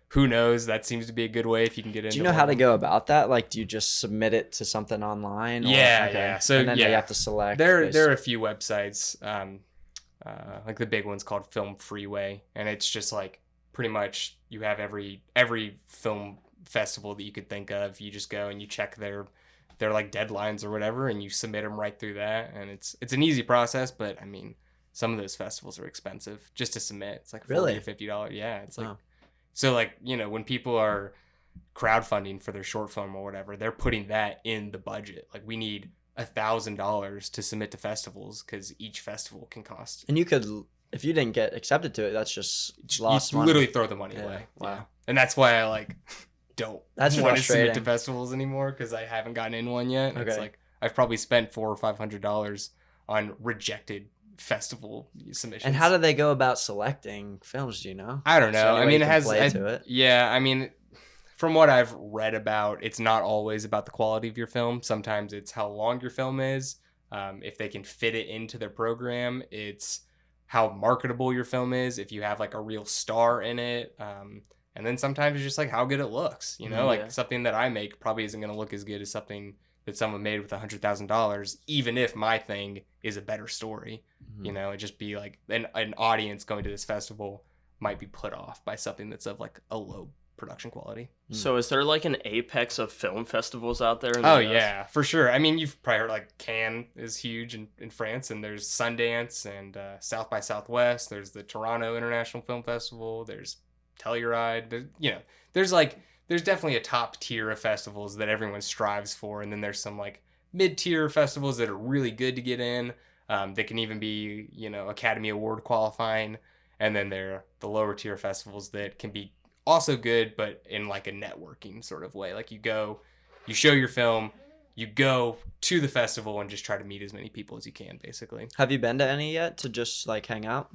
who knows? That seems to be a good way if you can get into. Do you know how to go about that? Like, do you just submit it to something online? Or, yeah. So and then they have to select. There are a few websites, like the big one's called Film Freeway, and it's just like pretty much you have every film festival that you could think of. You just go and you check their like deadlines or whatever, and you submit them right through that, and it's an easy process. But I mean, some of those festivals are expensive just to submit. It's like $40 to $50. Yeah, it's like. Oh. So, like, you know, when people are crowdfunding for their short film or whatever, they're putting that in the budget. Like, we need $1,000 to submit to festivals because each festival can cost. And you could, if you didn't get accepted to it, that's just lost money. You literally throw the money away. Wow. Yeah. And that's why I, like, don't want to submit to festivals anymore because I haven't gotten in one yet. Okay. It's like I've probably spent $400 or $500 on rejected festival submissions. And how do they go about selecting films? Do you know? I don't know. I mean, it has yeah. I mean, from what I've read about, it's not always about the quality of your film. Sometimes it's how long your film is. If they can fit it into their program, it's how marketable your film is. If you have like a real star in it, and then sometimes it's just like how good it looks. You know, like something that I make probably isn't going to look as good as something that someone made with $100,000, even if my thing is a better story. You know, it just be like an audience going to this festival might be put off by something that's of like a low production quality. So is there like an apex of film festivals out there? Oh yeah, for sure. I mean, you've probably heard like Cannes is huge in France, and there's Sundance and South by Southwest. There's the Toronto International Film Festival. There's Telluride. There's definitely a top tier of festivals that everyone strives for, and then there's some like mid-tier festivals that are really good to get in. That can even be, you know, Academy Award qualifying, and then there are the lower tier festivals that can be also good, but in like a networking sort of way. Like you go, you show your film, you go to the festival and just try to meet as many people as you can, basically. Have you been to any yet to just like hang out?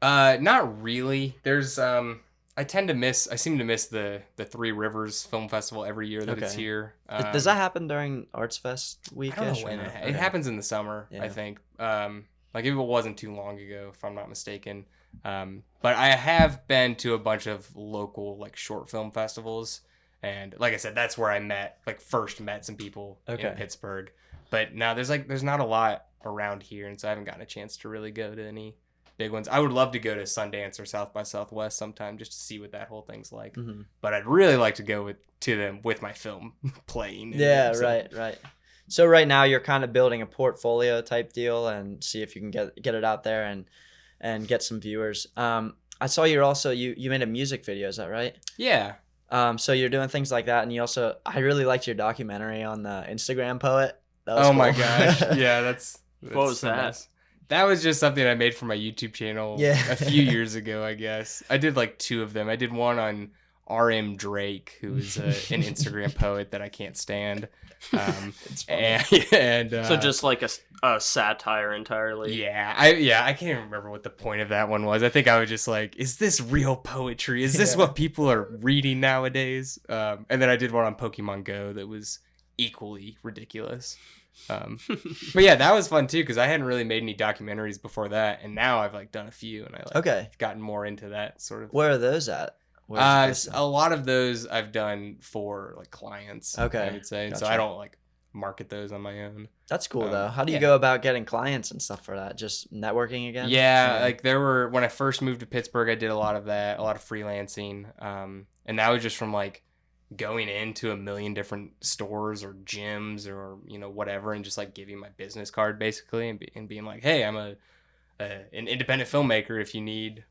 Not really. There's I seem to miss the Three Rivers Film Festival every year that it's Okay. here. Does that happen during Arts Fest I weekish? don't know when it happens in the summer, Yeah. I think. Like if it wasn't too long ago, if I'm not mistaken. But I have been to a bunch of local like short film festivals, and like I said, that's where I first met some people in Pittsburgh. But now there's not a lot around here, and so I haven't gotten a chance to really go to any big ones. I would love to go to Sundance or South by Southwest sometime just to see what that whole thing's like. Mm-hmm. But I'd really like to go to them with my film playing. Yeah, right. So right now you're kind of building a portfolio type deal and see if you can get it out there and get some viewers. I saw you made a music video, is that right? Yeah. So you're doing things like that, and I really liked your documentary on the Instagram poet. That was Oh cool. my gosh. Yeah, that's What was so that? nice. That was just something I made for my YouTube channel a few years ago, I guess. I did like 2 of them. I did one on R.M. Drake, who is an Instagram poet that I can't stand. It's funny. So just like a satire entirely. Yeah, I can't even remember what the point of that one was. I think I was just like, is this real poetry? Is this what people are reading nowadays? And then I did one on Pokemon Go that was equally ridiculous. But yeah, that was fun too, because I hadn't really made any documentaries before that, and now I've like done a few, and I've gotten more into that sort of. Where are those at? A lot of those I've done for like clients. Okay, I would say, gotcha. so I don't like market those on my own. That's cool though. How do you go about getting clients and stuff for that? Just networking again? Yeah, like when I first moved to Pittsburgh, I did a lot of that, a lot of freelancing, and that was just from like going into a million different stores or gyms or whatever, and just like giving my business card basically, and being like, hey, I'm an independent filmmaker. If you need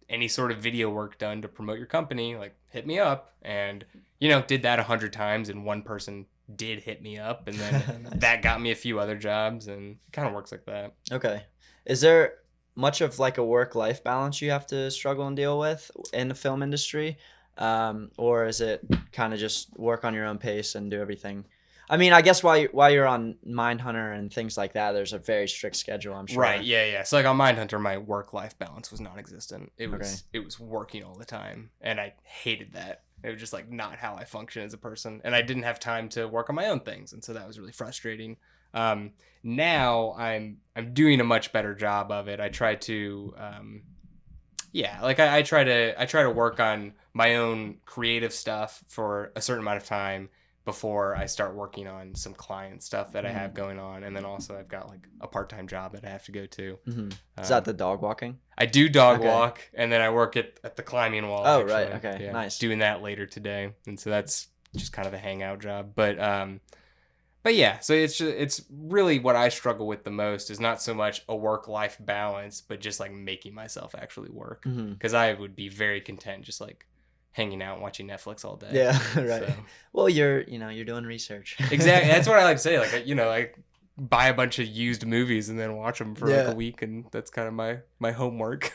any sort of video work done to promote your company, like hit me up. And did that 100 times, and one person did hit me up, and then Nice. that got me a few other jobs, and it kind of works like that. Okay. Is there much of like a work-life balance you have to struggle and deal with in the film industry? Or is it kind of just work on your own pace and do everything? I mean, I guess while you're on Mindhunter and things like that, there's a very strict schedule, I'm sure. Right, yeah. So like on Mindhunter, my work-life balance was non-existent. It was working all the time, and I hated that. It was just like not how I function as a person, and I didn't have time to work on my own things, and so that was really frustrating. Now I'm doing a much better job of it. I try to I try to work on my own creative stuff for a certain amount of time before I start working on some client stuff that I have going on, and then also I've got like a part-time job that I have to go to. Mm-hmm. Is that the dog walking? I do dog walk, and then I work at the climbing wall. Oh, actually. right. Okay, Yeah, nice. Doing that later today, and so that's just kind of a hangout job. But yeah, so it's really what I struggle with the most is not so much a work-life balance, but just like making myself actually work. Because I would be very content just like hanging out and watching Netflix all day. Yeah, right. So. Well, you're doing research. Exactly. That's what I like to say. Like, I buy a bunch of used movies and then watch them for like a week, and that's kind of my homework.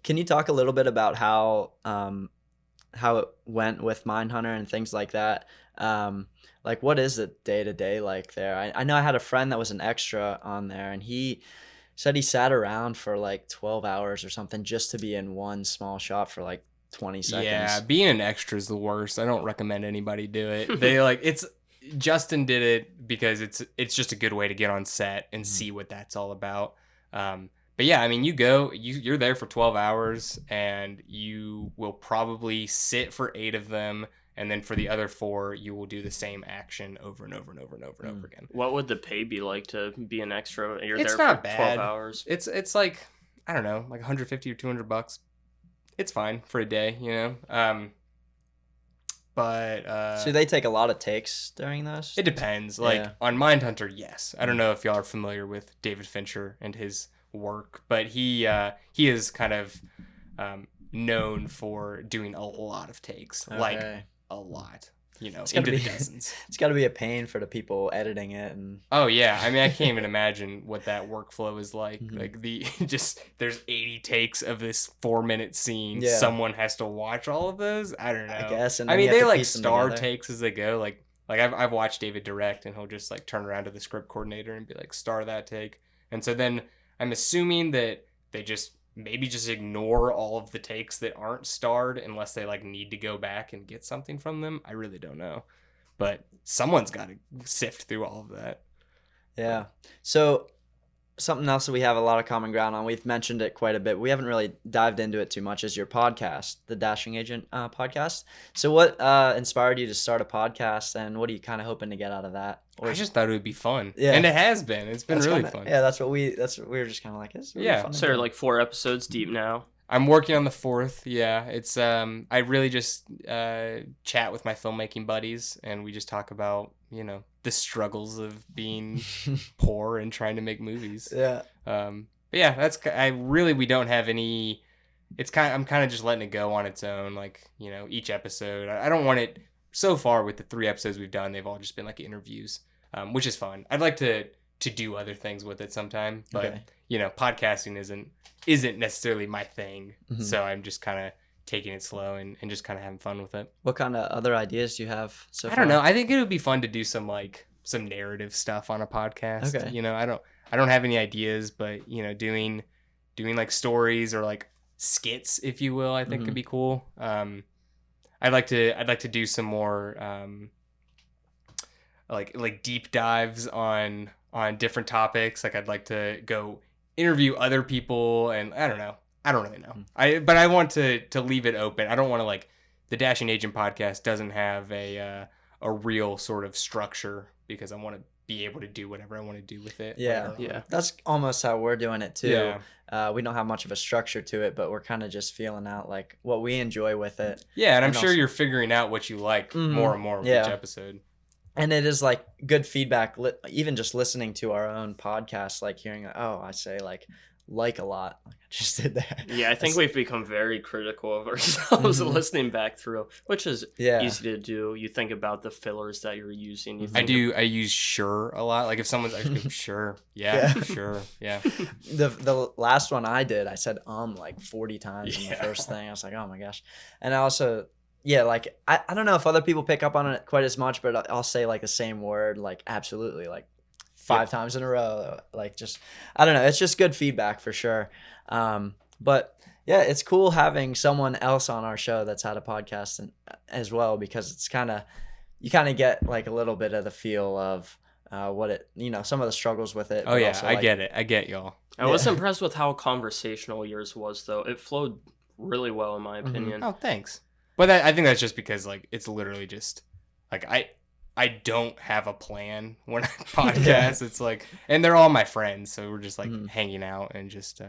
Can you talk a little bit about how it went with Mindhunter and things like that? Like, what is it day to day like there? I know I had a friend that was an extra on there, and he said he sat around for like 12 hours or something just to be in one small shot for like 20 seconds. Yeah, being an extra is the worst. I don't recommend anybody do it. Justin did it because it's just a good way to get on set and see what that's all about. But yeah, I mean, you're there for 12 hours, and you will probably sit for 8 of them, and then for the other 4, you will do the same action over and over and over and over and over again. What would the pay be like to be an extra? You're It's there not for bad. 12 hours. It's like, I don't know, like $150 or $200. It's fine for a day, But So they take a lot of takes during those? it depends. Like on Mindhunter, yes. I don't know if y'all are familiar with David Fincher and his work, but he is kind of known for doing a lot of takes, like a lot. Into the dozens. It's got to be a pain for the people editing it, and oh yeah, I mean, I can't even imagine what that workflow is like. Like there's 80 takes of this 4-minute scene. Yeah. Someone has to watch all of those. I don't know. I guess. And I then mean, you have they to like piece them star together. takes as they go. Like Like I've watched David direct, and he'll just like turn around to the script coordinator and be like, star that take. And so then I'm assuming that they just maybe just ignore all of the takes that aren't starred unless they like need to go back and get something from them. I really don't know, but someone's got to sift through all of that. Yeah. So something else that we have a lot of common ground on, we've mentioned it quite a bit. We haven't really dived into it too much, is your podcast, the Dashing Agent podcast. So what inspired you to start a podcast, and what are you kind of hoping to get out of that? Or I just thought it would be fun. Yeah. And it has been. It's been really fun. Yeah, that's what we were just kind of like, it's really fun. So you're like 4 episodes deep now. I'm working on the 4th. Yeah, it's I really just chat with my filmmaking buddies, and we just talk about, you know, the struggles of being poor and trying to make movies. Yeah. But yeah, we don't have any. I'm kind of just letting it go on its own. Like, you know, each episode. I don't want it. So far with the 3 episodes we've done, they've all just been like interviews, which is fun. I'd like to do other things with it sometime, but you know, podcasting isn't necessarily my thing. Mm-hmm. So I'm just kind of taking it slow and just kind of having fun with it. What kind of other ideas do you have so far? I don't know. I think it would be fun to do some narrative stuff on a podcast. Okay. You know, I don't have any ideas, but you know, doing like stories or like skits, if you will, I think could be cool. I'd like to do some more like deep dives on different topics. Like I'd like to go interview other people, and I don't know. I don't really know. But I want to leave it open. I don't want to like the Dashing Agent podcast doesn't have a real sort of structure because I want to be able to do whatever I want to do with it. Yeah. That's almost how we're doing it too. Yeah. We don't have much of a structure to it, but we're kind of just feeling out like what we enjoy with it. Yeah, and I'm sure you're figuring out what you like more and more with each episode. And it is like good feedback, even just listening to our own podcast, like hearing, I say like a lot. Like I just did that. Yeah, I think we've become very critical of ourselves listening back through, which is easy to do. You think about the fillers that you're using. I use sure a lot. Like if someone's like, sure, sure, yeah. The last one I did, I said like 40 times in the first thing. I was like, oh my gosh. And I also, like I don't know if other people pick up on it quite as much, but I'll say like the same word, like absolutely, like 5 times in a row. Like just, I don't know. It's just good feedback for sure. But yeah, it's cool having someone else on our show that's had a podcast as well, because it's you kind of get like a little bit of the feel of what it, you know, some of the struggles with it. Oh yeah, also, I get it. I get y'all. I was impressed with how conversational yours was, though. It flowed really well, in my opinion. Oh, thanks. But I think that's just because like it's literally just like I don't have a plan when I podcast. It's like, and they're all my friends, so we're just like hanging out and just.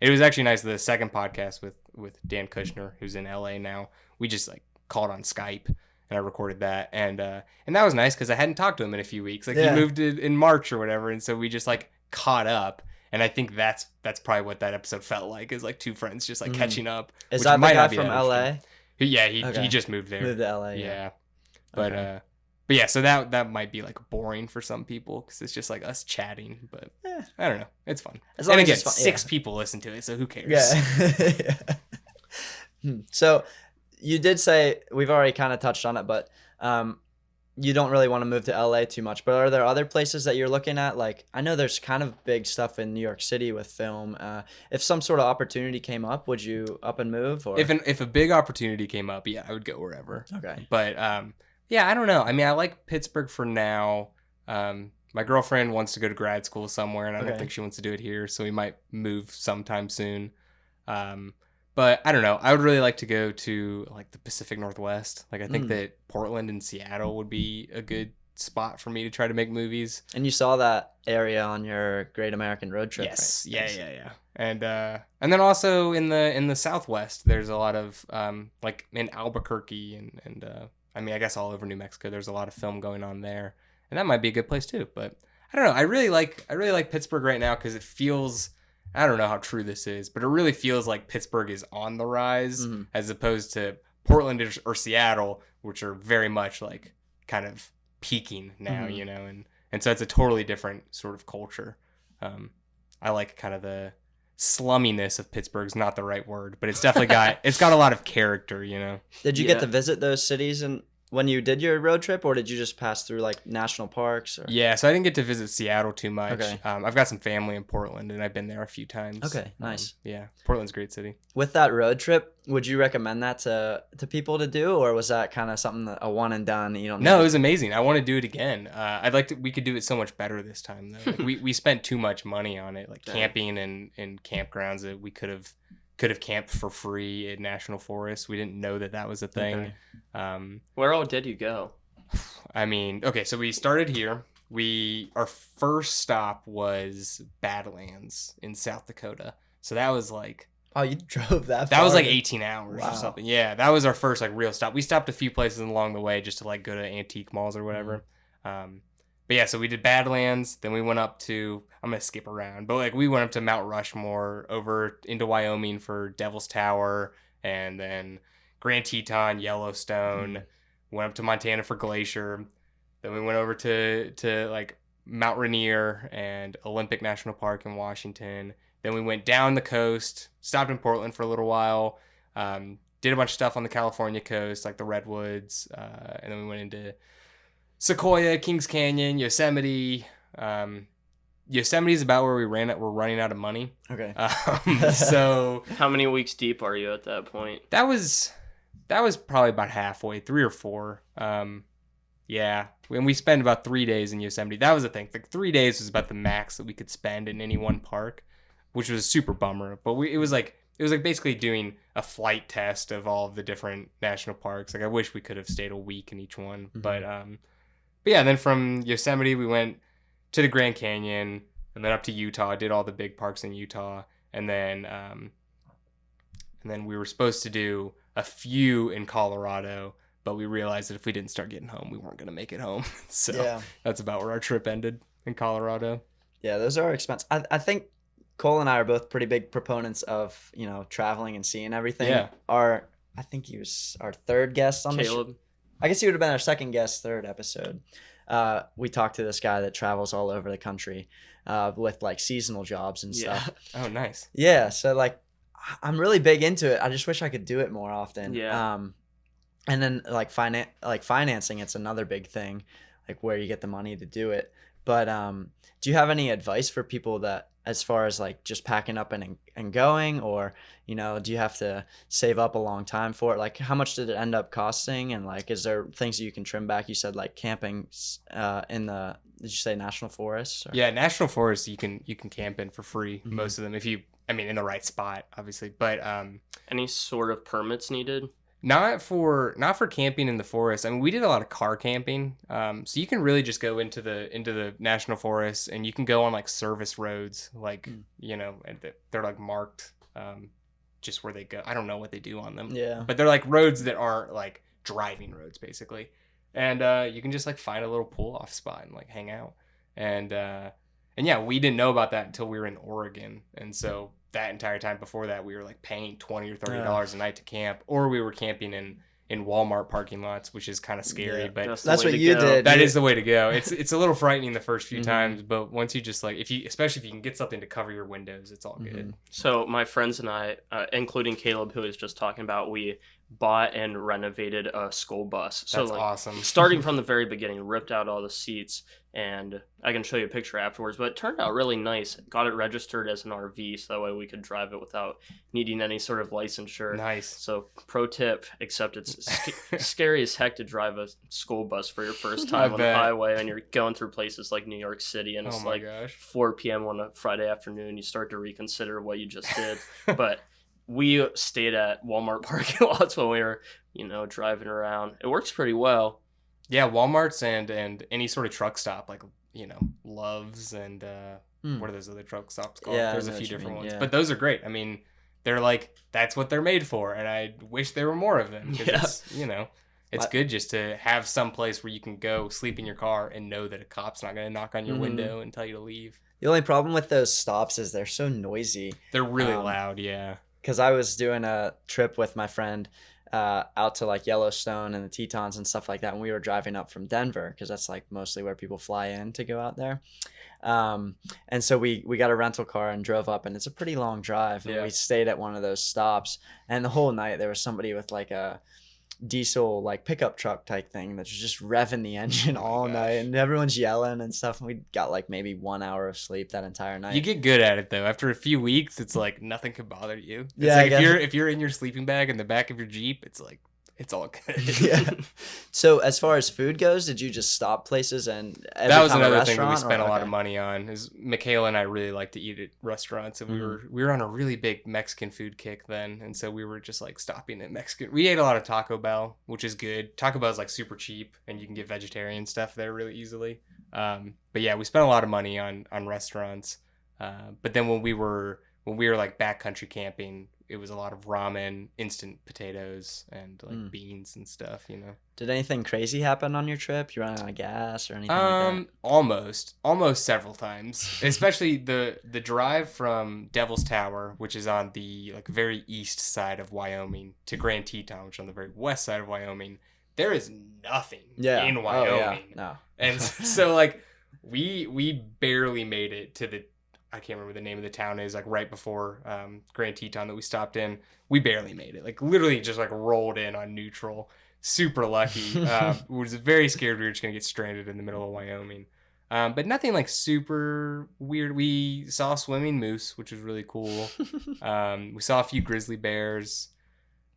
It was actually nice. The second podcast with Dan Kushner, who's in LA now, we just like called on Skype and I recorded that, and that was nice because I hadn't talked to him in a few weeks. Like he moved in March or whatever, and so we just like caught up. And I think that's probably what that episode felt like, is like 2 friends just like catching up. Is that the guy from LA? Yeah, he just moved there. Moved to LA. Yeah. But yeah, so that might be like boring for some people because it's just like us chatting. But I don't know, it's fun. And again, 6 people listen to it, so who cares? Yeah. So you did say, we've already kind of touched on it, but you don't really want to move to LA too much. But are there other places that you're looking at? Like I know there's kind of big stuff in New York City with film. If some sort of opportunity came up, would you up and move? Or if a big opportunity came up, yeah, I would go wherever. Okay. But yeah, I don't know. I mean, I like Pittsburgh for now. My girlfriend wants to go to grad school somewhere, and I don't think she wants to do it here, so we might move sometime soon. But I don't know. I would really like to go to like the Pacific Northwest. Like I think that Portland and Seattle would be a good spot for me to try to make movies. And you saw that area on your Great American Road Trip, yes. right? Yeah. And then also in the Southwest, there's a lot of like in Albuquerque and I mean, I guess all over New Mexico, there's a lot of film going on there, and that might be a good place too. But I don't know. I really like Pittsburgh right now because it feels. I don't know how true this is, but it really feels like Pittsburgh is on the rise as opposed to Portland or Seattle, which are very much like kind of peaking now, you know, and so it's a totally different sort of culture. I like kind of the slumminess of Pittsburgh's not the right word, but it's definitely got a lot of character, you know. Did you get to visit those cities and when you did your road trip, or did you just pass through like national parks? Or? Yeah, so I didn't get to visit Seattle too much. Okay. I've got some family in Portland, and I've been there a few times. Okay, nice. Yeah, Portland's a great city. With that road trip, would you recommend that to people to do, or was that kind of something that a one and done? You don't. No, it was amazing. I want to do it again. I'd like to. We could do it so much better this time, though. Like, we spent too much money on it, like camping and campgrounds that we could have camped for free in national forests. We didn't know that was a thing. Okay. Where all did you go? I mean, okay, so we started here. Our first stop was Badlands in South Dakota. So that was like, oh, you drove that far? That was like 18 hours Wow. or something. Yeah, that was our first like real stop. We stopped a few places along the way just to like go to antique malls or whatever. But yeah, so we did Badlands. Then we went up to, I'm going to skip around, but like we went up to Mount Rushmore, over into Wyoming for Devil's Tower, and then Grand Teton, Yellowstone. Went up to Montana for Glacier. Then we went over to like Mount Rainier and Olympic National Park in Washington. Then we went down the coast, stopped in Portland for a little while, did a bunch of stuff on the California coast, like the Redwoods, and then we went into Sequoia, Kings Canyon, Yosemite. Yosemite's about where we're running out of money. Okay. So how many weeks deep are you at that point? That was probably about halfway, 3 or 4. Yeah, and we spent about 3 days in Yosemite. That was the thing. Like 3 days was about the max that we could spend in any one park, which was a super bummer. But it was like basically doing a flight test of all of the different national parks. Like I wish we could have stayed a week in each one. Mm-hmm. But yeah, then from Yosemite we went to the Grand Canyon and then up to Utah. Did all the big parks in Utah, and then we were supposed to do a few in Colorado, but we realized that if we didn't start getting home, we weren't going to make it home. So That's about where our trip ended in Colorado. Yeah, those are expensive. I think Cole and I are both pretty big proponents of, traveling and seeing everything. Yeah. I think he was our third guest on Caleb. the show. I guess he would have been our second guest, third episode. We talked to this guy that travels all over the country with like seasonal jobs and stuff. Oh, nice. Yeah, so like I'm really big into it. I just wish I could do it more often. Yeah. And then like financing, it's another big thing, like where you get the money to do it. But do you have any advice for people that, as far as like just packing up and going, or do you have to save up a long time for it? Like how much did it end up costing, and like is there things that you can trim back? You said like camping in the, did you say national forests? Or? Yeah, national forests you can camp in for free, Mm-hmm. most of them, if you, in the right spot, obviously. But any sort of permits needed? Not for camping in the forest. We did a lot of car camping. So you can really just go into the national forest, and you can go on like service roads, like and they're like marked, just where they go. I don't know what they do on them. Yeah. But they're like roads that aren't like driving roads, basically. And you can just like find a little pull off spot and like hang out. And yeah, we didn't know about that until we were in Oregon, and so that entire time before that, we were like paying $20 or $30 a night to camp, or we were camping in Walmart parking lots, which is kind of scary. But that's what you did. That is the way to go. It's a little frightening the first few times, but once you just like, especially if you can get something to cover your windows, it's all good. So my friends and I, including Caleb, who was just talking about, we bought and renovated a school bus. So That's like, awesome. Starting from the very beginning, ripped out all the seats, and I can show you a picture afterwards, but it turned out really nice. Got it registered as an RV, so that way we could drive it without needing any sort of licensure. Nice. So pro tip, except it's scary as heck to drive a school bus for your first time on the highway, and you're going through places like New York City, and it's 4 p.m. on a Friday afternoon. You start to reconsider what you just did. But we stayed at Walmart parking lots when we were, driving around. It works pretty well. Yeah, Walmart's and any sort of truck stop, like, Love's and what are those other truck stops called? Yeah, there's a few different ones. Yeah. But those are great. They're like, that's what they're made for, and I wish there were more of them. Because it's good just to have some place where you can go sleep in your car and know that a cop's not going to knock on your window and tell you to leave. The only problem with those stops is they're so noisy. They're really loud, yeah. Because I was doing a trip with my friend out to like Yellowstone and the Tetons and stuff like that, and we were driving up from Denver, because that's like mostly where people fly in to go out there. And so we got a rental car and drove up, and it's a pretty long drive. And we stayed at one of those stops, and the whole night there was somebody with like diesel like pickup truck type thing that's just revving the engine all gosh. night, and everyone's yelling and stuff. And we got like maybe 1 hour of sleep that entire night. You get good at it though. After a few weeks, it's like nothing can bother you. It's Yeah, like I guess. if you're in your sleeping bag in the back of your Jeep, it's like it's all good. Yeah. So as far as food goes, did you just stop places and That was another thing that we restaurant, spent or- a lot of okay. money on. Is Michaela and I really like to eat at restaurants, and we were on a really big Mexican food kick then, and so we were just like stopping at Mexican. We ate a lot of Taco Bell, which is good. Taco Bell is like super cheap, and you can get vegetarian stuff there really easily. But yeah, we spent a lot of money on restaurants. But then when we were like backcountry camping, it was a lot of ramen, instant potatoes, and like beans and stuff, you know. Did anything crazy happen on your trip? You running out of gas or anything like Almost several times, especially the drive from Devil's Tower, which is on the like very east side of Wyoming, to Grand Teton, which is on the very west side of Wyoming. There is nothing that? in Oh, Wyoming. yeah. No. And so like we barely made it to the, I can't remember the name of the town is, like right before Grand Teton that we stopped in. We barely made it. Like literally just like rolled in on neutral. Super lucky. Was very scared we were just gonna get stranded in the middle of Wyoming. But nothing like super weird. We saw a swimming moose, which was really cool. We saw a few grizzly bears.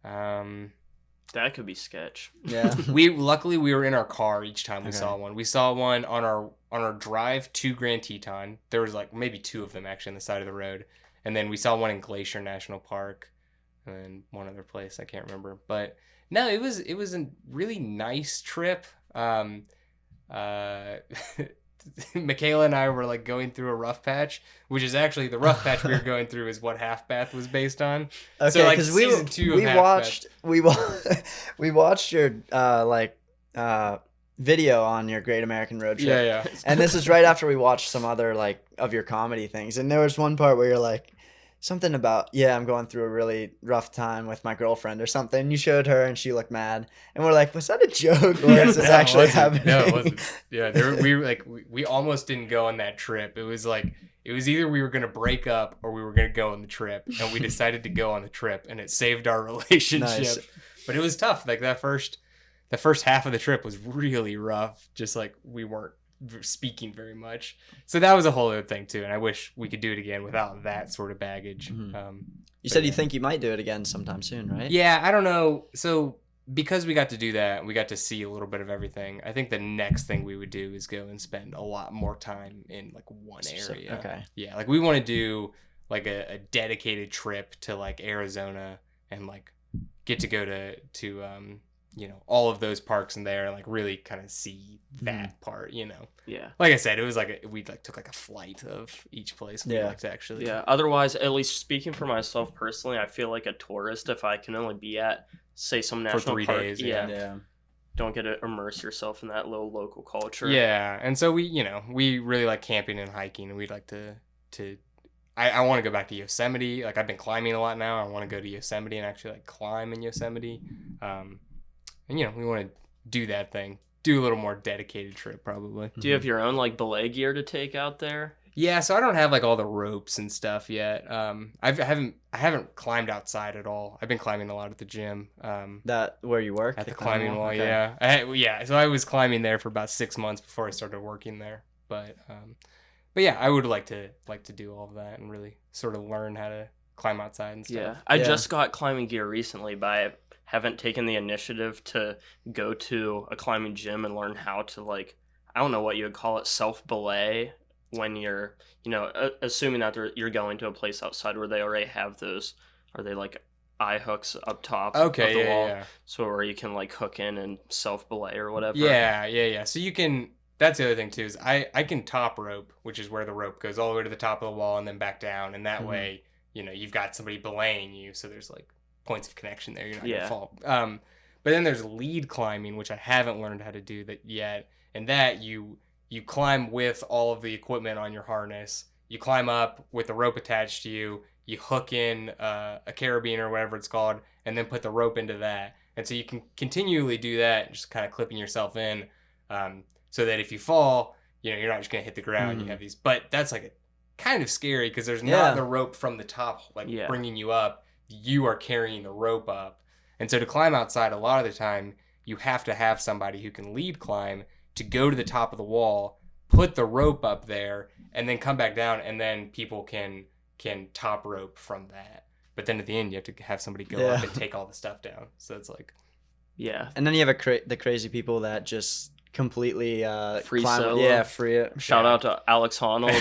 That could be sketch. Yeah. We were in our car each time we Okay. saw one. We saw one on our drive to Grand Teton. There was like maybe two of them actually on the side of the road, and then we saw one in Glacier National Park, and then one other place I can't remember. But no, it was a really nice trip. Michaela and I were like going through a rough patch, which is actually the rough patch we were going through is what Half Bath was based on. Okay, So, like, because season 2 of we Half watched we watched your video on your Great American Road Trip. Yeah. And this is right after we watched some other like of your comedy things, and there was one part where you're like something about, yeah, I'm going through a really rough time with my girlfriend or something. And you showed her and she looked mad, and we're like, was that a joke or is this No, it actually wasn't. happening? No, it wasn't. Yeah, we almost didn't go on that trip. It was either we were gonna break up or we were gonna go on the trip, and we decided to go on the trip, and it saved our relationship. Nice. But it was tough. Like the first half of the trip was really rough. Just like we weren't speaking very much, so that was a whole other thing too. And I wish we could do it again without that sort of baggage. Mm-hmm. You said yeah. you think you might do it again sometime soon, right? Yeah, I don't know. So because we got to do that, we got to see a little bit of everything. I think the next thing we would do is go and spend a lot more time in like one area. Okay. Yeah, like we want to do like a dedicated trip to like Arizona and like get to go to you know, all of those parks in there and like really kind of see that part, you know. Yeah. Like I said, it was like we like took like a flight of each place we'd like to actually. Yeah. Otherwise, at least speaking for myself personally, I feel like a tourist if I can only be at, say, some national for 3 park. days. Yeah. Don't get to immerse yourself in that little local culture. Yeah, and so we really like camping and hiking, and we'd like to. I want to go back to Yosemite. Like I've been climbing a lot now. I want to go to Yosemite and actually like climb in Yosemite. And we want to do that thing. Do a little more dedicated trip probably. Do you have your own like belay gear to take out there? Yeah, so I don't have like all the ropes and stuff yet. I haven't climbed outside at all. I've been climbing a lot at the gym. That where you work? At the climbing wall, Okay. yeah. So I was climbing there for about 6 months before I started working there. But yeah, I would like to do all of that and really sort of learn how to climb outside and stuff. Yeah. I Yeah. just got climbing gear recently, but I haven't taken the initiative to go to a climbing gym and learn how to, like, I don't know what you would call it, self-belay when you're, assuming that you're going to a place outside where they already have those, are they like eye hooks up top of the wall? Yeah. So where you can like hook in and self-belay or whatever. Yeah. So you can, that's the other thing too, is I can top rope, which is where the rope goes all the way to the top of the wall and then back down. And that way, you've got somebody belaying you. So there's like points of connection there. You're not going to fall. But then there's lead climbing, which I haven't learned how to do that yet. And that you climb with all of the equipment on your harness. You climb up with the rope attached to you. You hook in a carabiner or whatever it's called, and then put the rope into that. And so you can continually do that, just kind of clipping yourself in, so that if you fall, you're not just going to hit the ground. You have these, but that's like kind of scary because there's not the rope from the top, like bringing you up. You are carrying the rope up. And so to climb outside, a lot of the time, you have to have somebody who can lead climb to go to the top of the wall, put the rope up there, and then come back down, and then people can top rope from that. But then at the end, you have to have somebody go up and take all the stuff down. So it's like... Yeah. And then you have the crazy people that just completely free climb, solo. Yeah, free it. Shout out to Alex Honnold.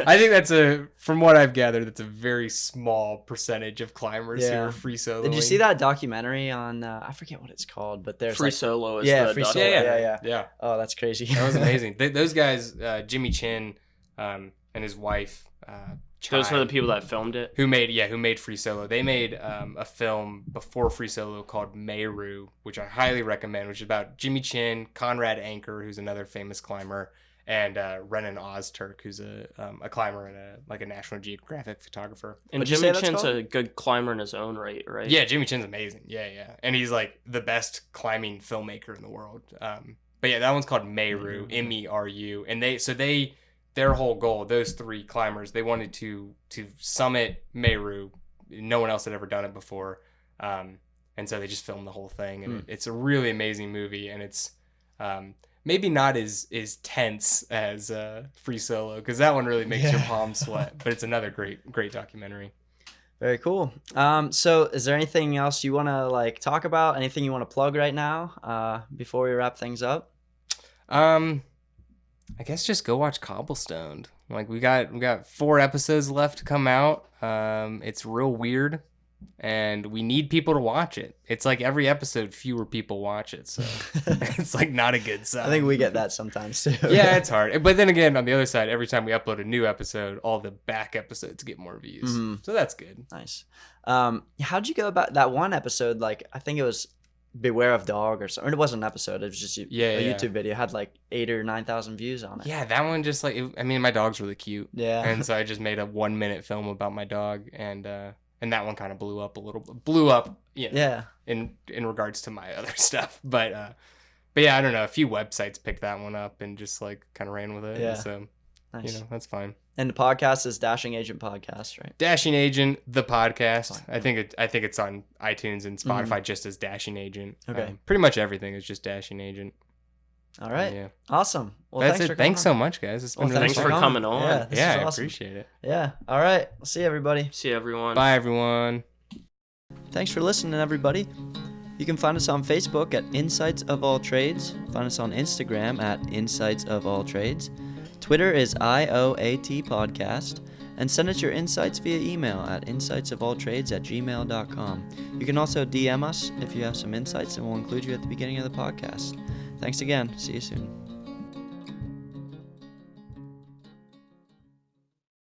I think from what I've gathered, that's a very small percentage of climbers who are free soloing. Did you see that documentary on, I forget what it's called, but there's Free like, Solo is free solo. Yeah. Oh, that's crazy. That was amazing. Those guys, Jimmy Chin and his wife, those were the people that filmed it. Who made Free Solo. They made a film before Free Solo called Meru, which I highly recommend, which is about Jimmy Chin, Conrad Anker, who's another famous climber, and Renan Ozturk, who's a climber and a National Geographic photographer. And Jimmy Chin's a good climber in his own right? Yeah, Jimmy Chin's amazing. Yeah. And he's like the best climbing filmmaker in the world. But yeah, that one's called Meru, Meru. And their whole goal, those three climbers, they wanted to summit Meru. No one else had ever done it before. And so they just filmed the whole thing. And it's a really amazing movie. And it's maybe not as tense as Free Solo, because that one really makes your palms sweat. But it's another great documentary. Very cool. So is there anything else you want to talk about? Anything you want to plug right now before we wrap things up? I guess just go watch Cobblestoned. We got 4 episodes left to come out. It's real weird, and we need people to watch it. It's like every episode, fewer people watch it, so it's not a good sign. I think we get that sometimes too. Yeah, it's hard. But then again, on the other side, every time we upload a new episode, all the back episodes get more views. Mm-hmm. So that's good. Nice. How'd you go about that one episode? I think it was Beware of Dog or something. It wasn't an episode. It was just a YouTube video. It had 8,000 or 9,000 views on it. Yeah, that one just my dog's really cute. Yeah. And so I just made a 1-minute film about my dog, and that one kind of blew up a little. Blew up, Yeah. In regards to my other stuff, but yeah, I don't know. A few websites picked that one up and just kind of ran with it. Yeah. So nice. That's fine. And the podcast is Dashing Agent Podcast, right? Dashing Agent, the podcast. I think it's on iTunes and Spotify just as Dashing Agent. Okay. Pretty much everything is just Dashing Agent. All right. Yeah. Awesome. Well, that's it. Thanks so much, guys. It's been thanks for coming on. Yeah, I awesome. appreciate it. Yeah. All right. We'll see you, everybody. See you, everyone. Bye, everyone. Thanks for listening, everybody. You can find us on Facebook at Insights of All Trades. Find us on Instagram at Insights of All Trades. Twitter is IOAT Podcast, and send us your insights via email at insightsofalltrades@gmail.com. You can also DM us if you have some insights, and we'll include you at the beginning of the podcast. Thanks again. See you soon.